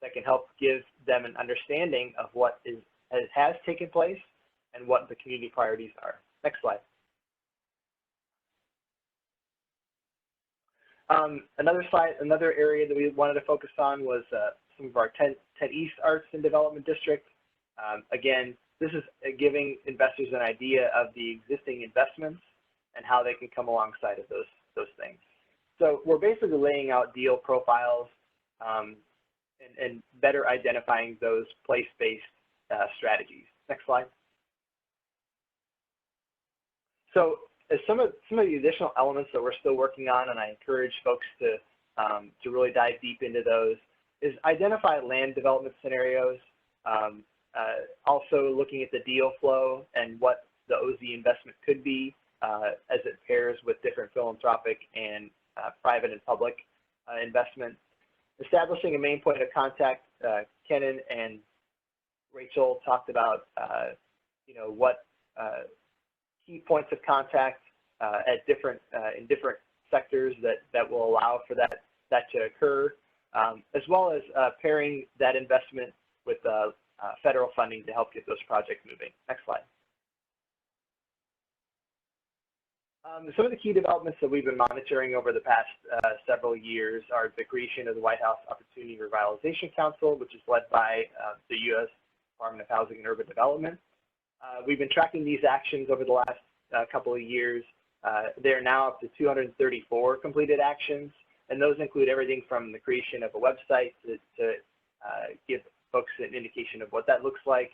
that can help give them an understanding of what has taken place and what the community priorities are. Next slide. Another area that we wanted to focus on was some of our 10 East Arts and Development District. Again, this is giving investors an idea of the existing investments and how they can come alongside of those things. So we're basically laying out deal profiles and better identifying those place-based strategies. Next slide. So some of the additional elements that we're still working on, and I encourage folks to really dive deep into those, is identify land development scenarios, also looking at the deal flow and what the OZ investment could be as it pairs with different philanthropic and private and public investment. Establishing a main point of contact. Kenan and Rachel talked about what key points of contact at in different sectors that will allow for that to occur, as well as pairing that investment with federal funding to help get those projects moving. Next slide. Some of the key developments that we've been monitoring over the past several years are the creation of the White House Opportunity Revitalization Council, which is led by the U.S. Department of Housing and Urban Development. We've been tracking these actions over the last couple of years. They're now up to 234 completed actions, and those include everything from the creation of a website to give folks an indication of what that looks like,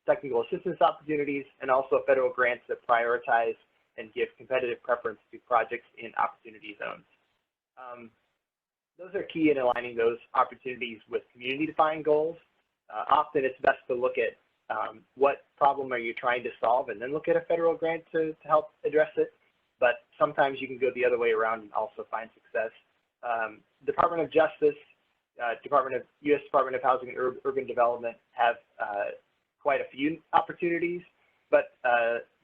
technical assistance opportunities, and also federal grants that prioritize and give competitive preference to projects in opportunity zones. Those are key in aligning those opportunities with community-defined goals. Often it's best to look at what problem are you trying to solve and then look at a federal grant to help address it. But sometimes you can go the other way around and also find success. Department of Justice, U.S. Department of Housing and Urban Development have quite a few opportunities, but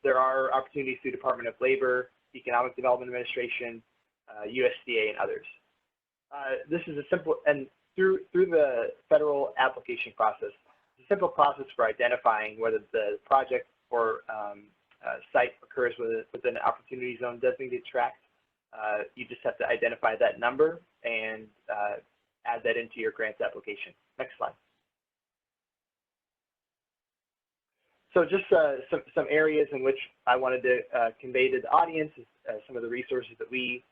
there are opportunities through Department of Labor, Economic Development Administration, USDA, and others. This is a simple, and through the federal application process, it's a simple process for identifying whether the project or site occurs within an opportunity zone designated tract. You just have to identify that number and add that into your grants application. Next slide. So just some areas in which I wanted to convey to the audience some of the resources that we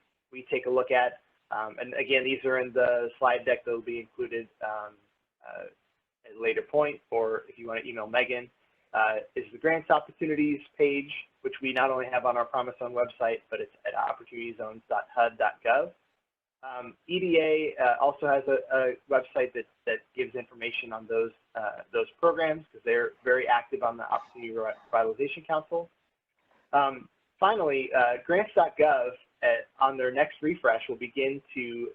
take a look at. And again, these are in the slide deck that will be included at a later point, or if you want to email Megan, is the grants opportunities page, which we not only have on our Promise Zone website, but it's at opportunityzones.hud.gov. EDA also has a website that gives information on those programs because they're very active on the Opportunity Revitalization Council. Finally, grants.gov on their next refresh will begin to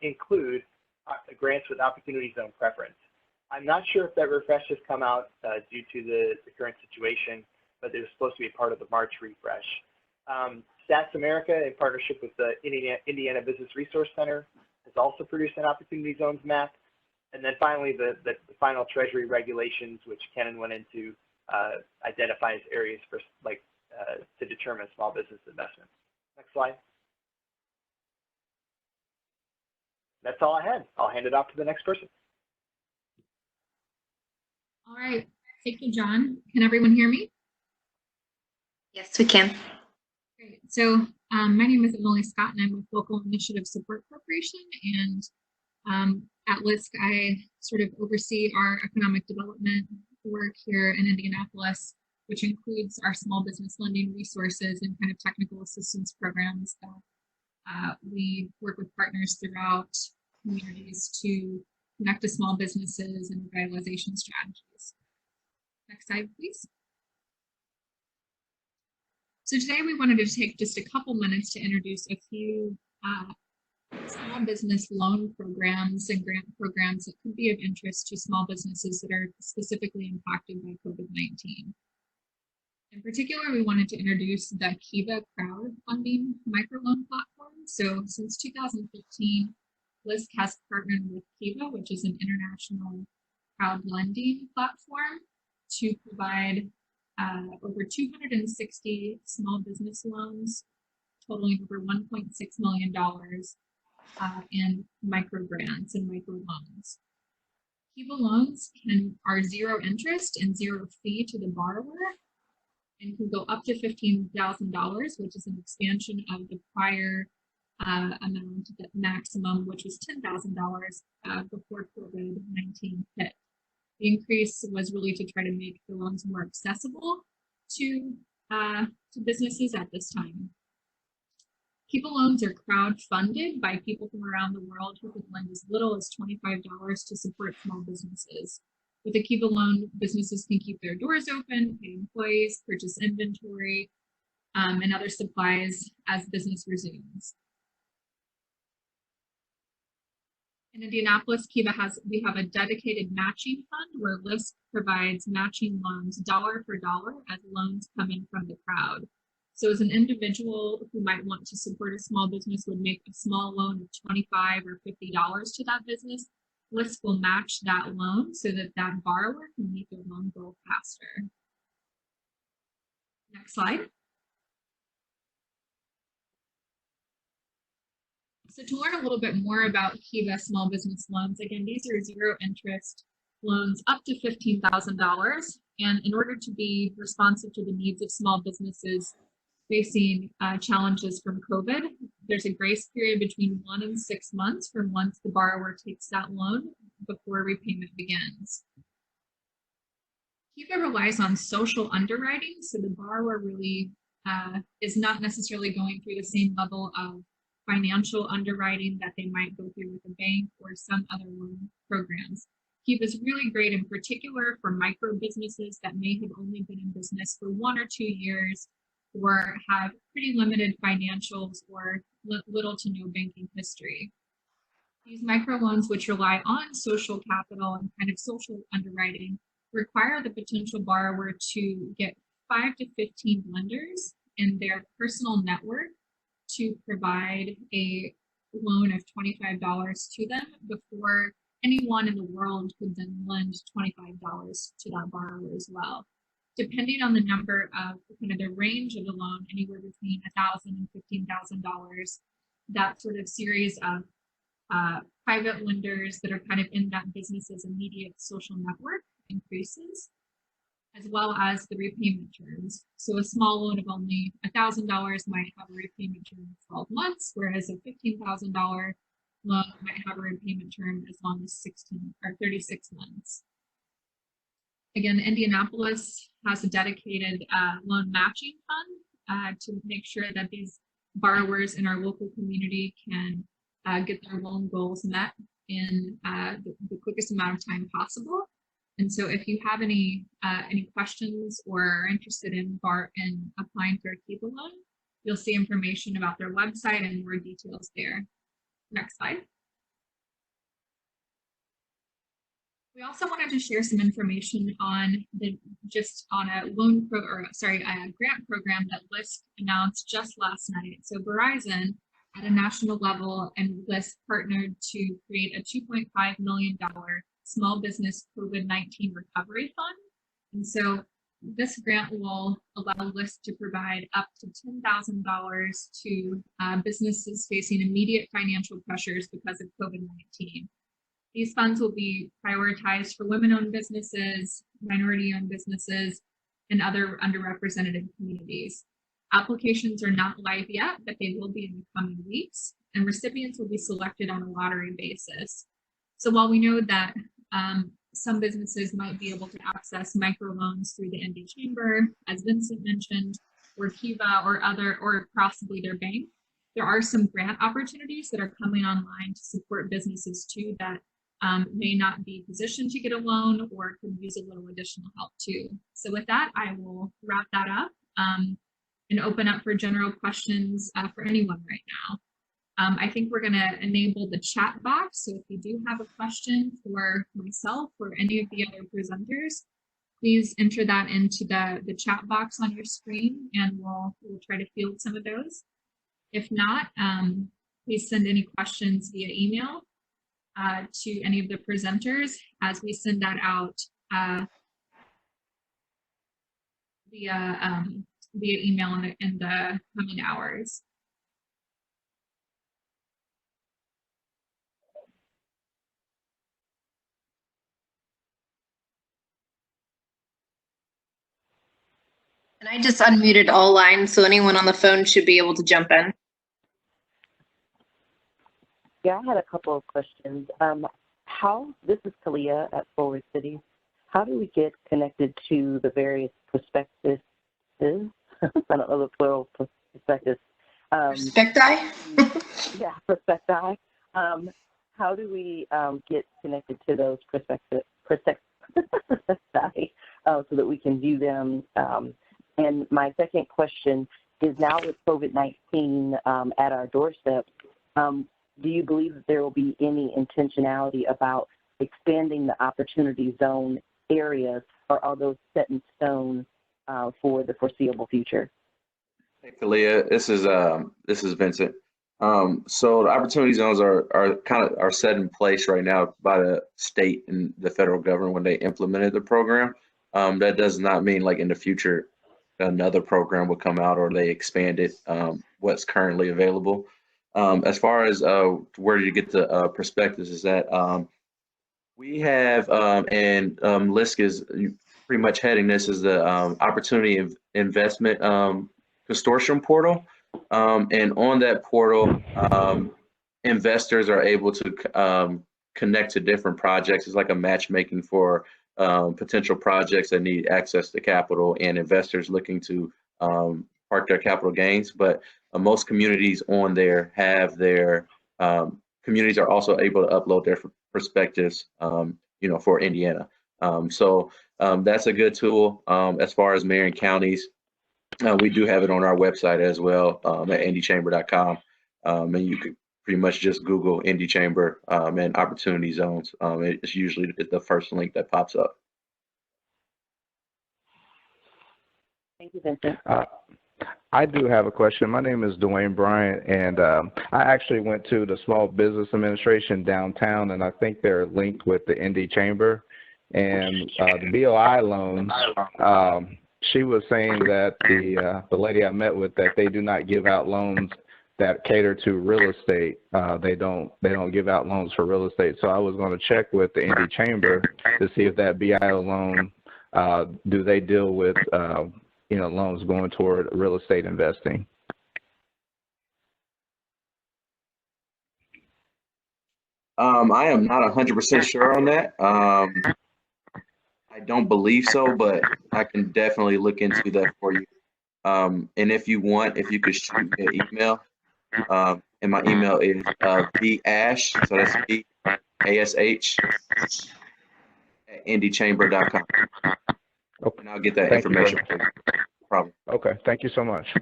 include grants with Opportunity Zone preference. I'm not sure if that refresh has come out due to the current situation, but it was supposed to be part of the March refresh. Stats America, in partnership with the Indiana Business Resource Center, has also produced an Opportunity Zones map. And then finally, the final Treasury regulations, which Kenan went into, identifies areas for to determine small business investment. Next slide. That's all I had. I'll hand it off to the next person. All right. Thank you, John. Can everyone hear me? Yes, we can. Great. So my name is Emily Scott, and I'm with Local Initiative Support Corporation. And at LISC, I sort of oversee our economic development work here in Indianapolis, which includes our small business lending resources and kind of technical assistance programs that we work with partners throughout communities to connect to small businesses and revitalization strategies. Next slide, please. So today we wanted to take just a couple minutes to introduce a few small business loan programs and grant programs that could be of interest to small businesses that are specifically impacted by COVID-19. In particular, we wanted to introduce the Kiva crowdfunding microloan platform. So since 2015, LISC has partnered with Kiva, which is an international crowd lending platform, to provide over 260 small business loans totaling over $1.6 million in micro grants and micro loans. Kiva loans are zero interest and zero fee to the borrower and can go up to $15,000, which is an expansion of the prior amount, the maximum, which was $10,000 before COVID-19 hit. The increase was really to try to make the loans more accessible to businesses at this time. Kiva loans are crowd-funded by people from around the world who can lend as little as $25 to support small businesses. With a Kiva loan, businesses can keep their doors open, pay employees, purchase inventory, and other supplies as business resumes. In Indianapolis, we have a dedicated matching fund where LISC provides matching loans dollar for dollar as loans come in from the crowd. So as an individual who might want to support a small business would make a small loan of $25 or $50 to that business, LISC will match that loan so that that borrower can meet their loan goal faster. Next slide. So to learn a little bit more about Kiva small business loans, again, these are zero interest loans up to $15,000. And in order to be responsive to the needs of small businesses facing challenges from COVID, there's a grace period between 1 and 6 months from once the borrower takes that loan before repayment begins. Kiva relies on social underwriting, so the borrower really is not necessarily going through the same level of financial underwriting that they might go through with a bank or some other loan programs. Kiva is really great in particular for micro businesses that may have only been in business for 1 or 2 years or have pretty limited financials or little to no banking history. These microloans, which rely on social capital and kind of social underwriting, require the potential borrower to get 5 to 15 lenders in their personal network to provide a loan of $25 to them before anyone in the world could then lend $25 to that borrower as well. Depending on the number of kind of the range of the loan, anywhere between $1,000 and $15,000, that sort of series of private lenders that are kind of in that business's immediate social network increases, as well as the repayment terms. So a small loan of only $1,000 might have a repayment term of 12 months, whereas a $15,000 loan might have a repayment term as long as 16 or 36 months. Again, Indianapolis has a dedicated loan matching fund to make sure that these borrowers in our local community can get their loan goals met in the quickest amount of time possible. And so if you have any questions or are interested in applying for a Kiva loan, you'll see information about their website and more details there. Next slide. We also wanted to share some information on a grant program that LISC announced just last night. So Verizon at a national level and LISC partnered to create a $2.5 million Small Business COVID-19 Recovery Fund. And so this grant will allow LISC to provide up to $10,000 to businesses facing immediate financial pressures because of COVID-19. These funds will be prioritized for women-owned businesses, minority-owned businesses, and other underrepresented communities. Applications are not live yet, but they will be in the coming weeks, and recipients will be selected on a lottery basis. So while we know that some businesses might be able to access microloans through the ND Chamber, as Vincent mentioned, or Kiva or possibly their bank, there are some grant opportunities that are coming online to support businesses too that may not be positioned to get a loan or could use a little additional help too. So with that, I will wrap that up and open up for general questions for anyone right now. I think we're going to enable the chat box. So if you do have a question for myself or any of the other presenters, please enter that into the chat box on your screen, and we'll try to field some of those. If not, please send any questions via email to any of the presenters as we send that out via email in the coming hours. And I just unmuted all lines, so anyone on the phone should be able to jump in. Yeah, I had a couple of questions. This is Kalia at Forward City. How do we get connected to the various prospectuses? I don't know the plural prospectus. Prospecti? Yeah, prospecti. How do we get connected to those prospecti so that we can view them? And my second question is, now with COVID-19 at our doorstep, do you believe that there will be any intentionality about expanding the opportunity zone areas, or are those set in stone for the foreseeable future? Hey, Kalia, this is Vincent. So the opportunity zones are set in place right now by the state and the federal government when they implemented the program. That does not mean like in the future another program will come out or they expand it, what's currently available. As far as where you get the prospectus is that we have, and LISC is pretty much heading this, is the Opportunity Investment Consortium portal. And on that portal, investors are able to connect to different projects. It's like a matchmaking for potential projects that need access to capital and investors looking to park their capital gains. But most communities on there have their communities are also able to upload their perspectives, for Indiana. So that's a good tool. As far as mayor and counties, we do have it on our website as well, at indychamber.com. And you can pretty much just Google Indy Chamber and opportunity zones. It's usually the first link that pops up. Thank you, Vincent. I do have a question. My name is Dwayne Bryant, and I actually went to the Small Business Administration downtown, and I think they're linked with the Indy Chamber. And the BOI loans, she was saying that the lady I met with, that they do not give out loans that cater to real estate. They don't give out loans for real estate. So I was going to check with the Indy Chamber to see if that BIO loan, do they deal with loans going toward real estate investing? I am not 100% sure on that. I don't believe so, but I can definitely look into that for you. And if you want, if you could shoot me an email, and my email is vash, so that's VASH, at indychamber.com. Okay. And I'll get that Thank information you. for you. No problem. Okay, thank you so much.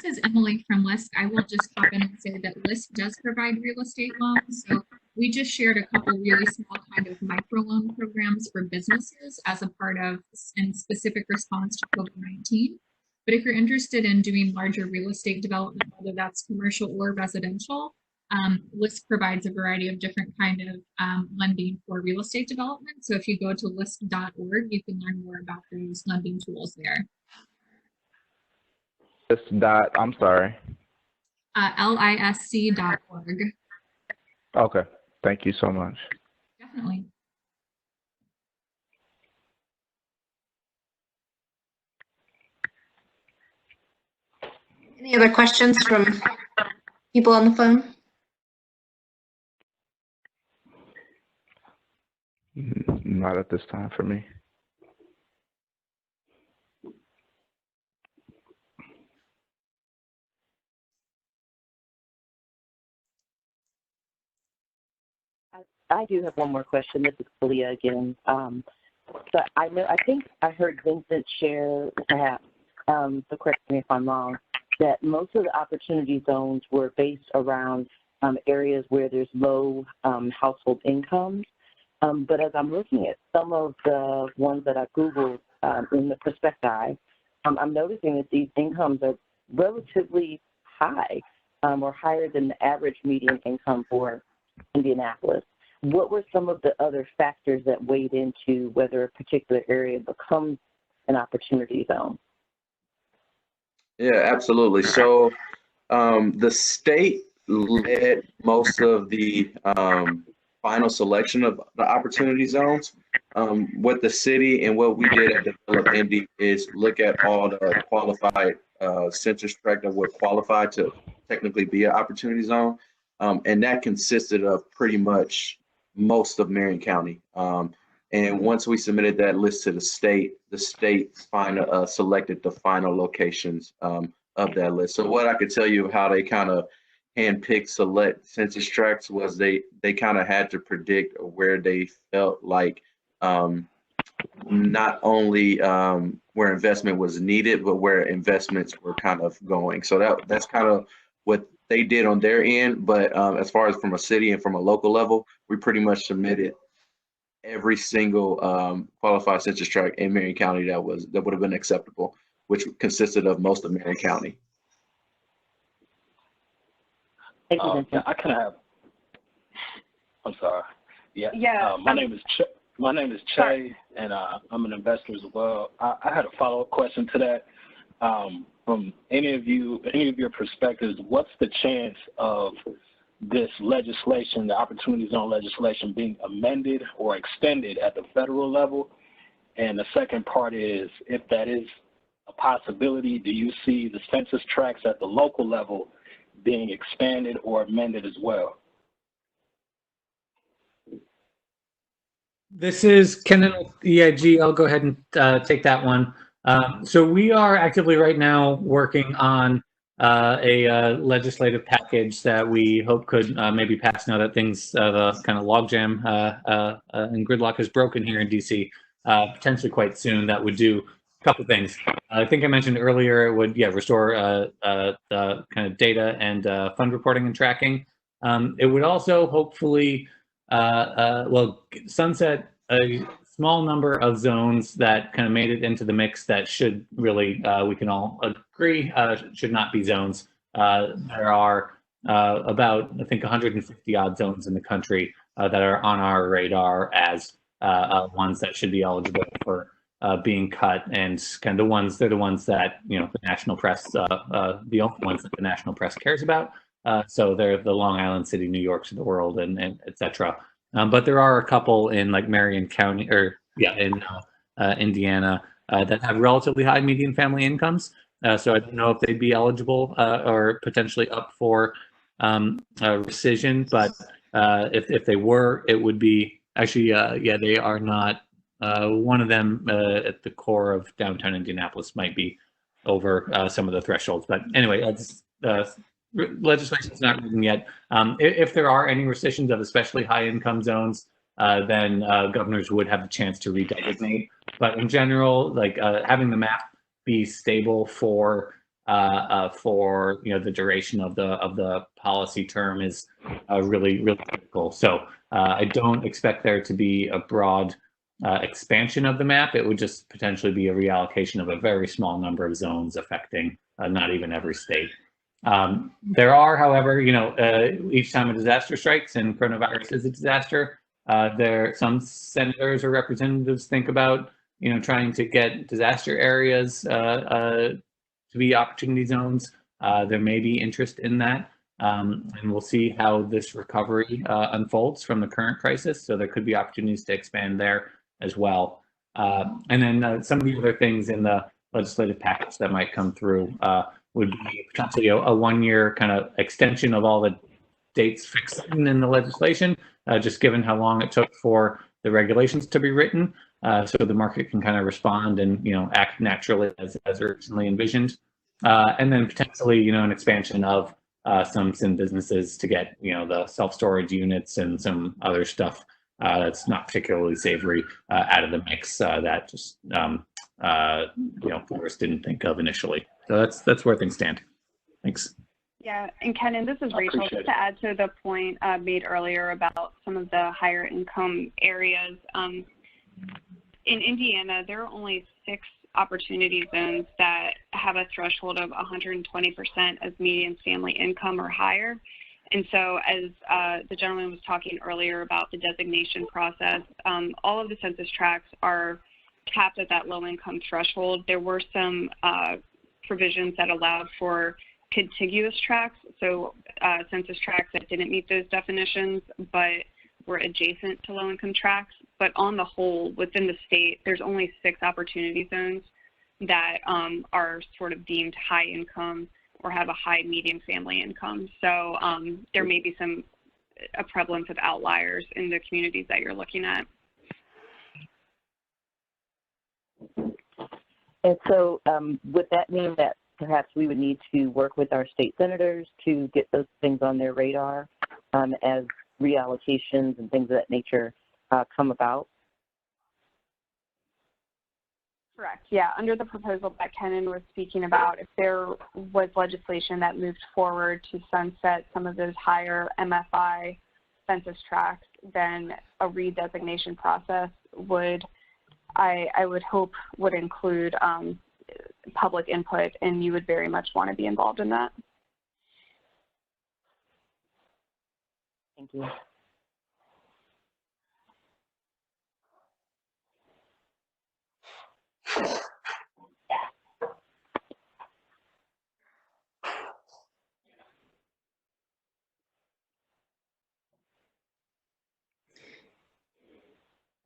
This is Emily from LISC. I will just pop in and say that LISC does provide real estate loans. So we just shared a couple really small kind of microloan programs for businesses as a part of in specific response to COVID-19. But if you're interested in doing larger real estate development, whether that's commercial or residential, LISC provides a variety of different kind of lending for real estate development. So if you go to lisc.org, you can learn more about those lending tools there. I'm sorry. LISC.org. Okay. Thank you so much. Definitely. Any other questions from people on the phone? Not at this time for me. I do have one more question. This is Kalia again. So I think I heard Vincent share, perhaps, so correct me if I'm wrong, that most of the opportunity zones were based around areas where there's low household incomes. But as I'm looking at some of the ones that I Googled in the perspective, I'm noticing that these incomes are relatively high or higher than the average median income for Indianapolis. What were some of the other factors that weighed into whether a particular area becomes an opportunity zone? Yeah, absolutely. So the state led most of the final selection of the opportunity zones. What the city and what we did at Develop Indy is look at all the qualified census tract that were qualified to technically be an opportunity zone. And that consisted of pretty much most of Marion County. And once we submitted that list to the state selected the final locations of that list. So what I could tell you how they kind of handpicked select census tracts was they kind of had to predict where they felt like not only where investment was needed, but where investments were kind of going. So that's kind of what they did on their end. But as far as from a city and from a local level, we pretty much submitted every single qualified census tract in Marion County that would have been acceptable, which consisted of most of Marion County. Thank you, Vincent. I kind of have. I'm sorry. Yeah. Yeah. My name is Che, and I'm an investor as well. I had a follow-up question to that. From any of your perspectives, what's the chance of this legislation, the opportunity zone legislation, being amended or extended at the federal level? And the second part is, if that is a possibility, do you see the census tracts at the local level being expanded or amended as well? This is Kenan with EIG. I'll go ahead and take that one. So we are actively right now working on a legislative package that we hope could maybe pass now that things, the kind of logjam and gridlock is broken here in DC, potentially quite soon. That would do a couple things. I think I mentioned earlier it would, restore the kind of data and fund reporting and tracking. It would also hopefully, sunset a small number of zones that kind of made it into the mix that should really, we can all agree, should not be zones. There are about, I think, 150 odd zones in the country that are on our radar as ones that should be eligible for being cut, and kind of they're the ones that, the national press, the only ones that the national press cares about. So they're the Long Island City, New Yorks of the world, and et cetera. But there are a couple in like Marion County, in Indiana, that have relatively high median family incomes. So I don't know if they'd be eligible or potentially up for rescission. But if they were, it would be actually, they are not. One of them at the core of downtown Indianapolis might be over some of the thresholds. But anyway, legislation is not written yet. If there are any rescissions of especially high income zones, then governors would have the chance to redesignate. But in general, like having the map be stable for the duration of the policy term is really critical. So I don't expect there to be a broad expansion of the map. It would just potentially be a reallocation of a very small number of zones affecting not even every state. There are, however, each time a disaster strikes, and coronavirus is a disaster, some senators or representatives think about, trying to get disaster areas to be opportunity zones. There may be interest in that. And we'll see how this recovery unfolds from the current crisis. So there could be opportunities to expand there as well. And then some of the other things in the legislative package that might come through would be potentially a one-year kind of extension of all the dates fixed in the legislation, just given how long it took for the regulations to be written, so the market can kind of respond and act naturally as originally envisioned. And then potentially an expansion of some businesses to get the self-storage units and some other stuff that's not particularly savory out of the mix that just Forrest didn't think of initially. So that's where things stand. Thanks. Yeah, and Kenan, this is Rachel. Just to add to the point made earlier about some of the higher income areas. In Indiana, there are only 6 opportunity zones that have a threshold of 120% as median family income or higher. And so as the gentleman was talking earlier about the designation process, all of the census tracts are capped at that low income threshold. There were some provisions that allowed for contiguous tracts, so census tracts that didn't meet those definitions but were adjacent to low income tracts. But on the whole, within the state, there's only 6 opportunity zones that are sort of deemed high income or have a high median family income. So there may be a prevalence of outliers in the communities that you're looking at. And so would that mean that perhaps we would need to work with our state senators to get those things on their radar as reallocations and things of that nature come about? Correct. Yeah, under the proposal that Kenan was speaking about, if there was legislation that moved forward to sunset some of those higher MFI census tracts, then a redesignation process would, I would hope, would include public input, and you would very much want to be involved in that. Thank you.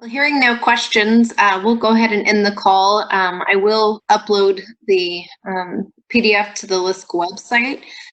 Well, hearing no questions, we'll go ahead and end the call. I will upload the PDF to the LISC website.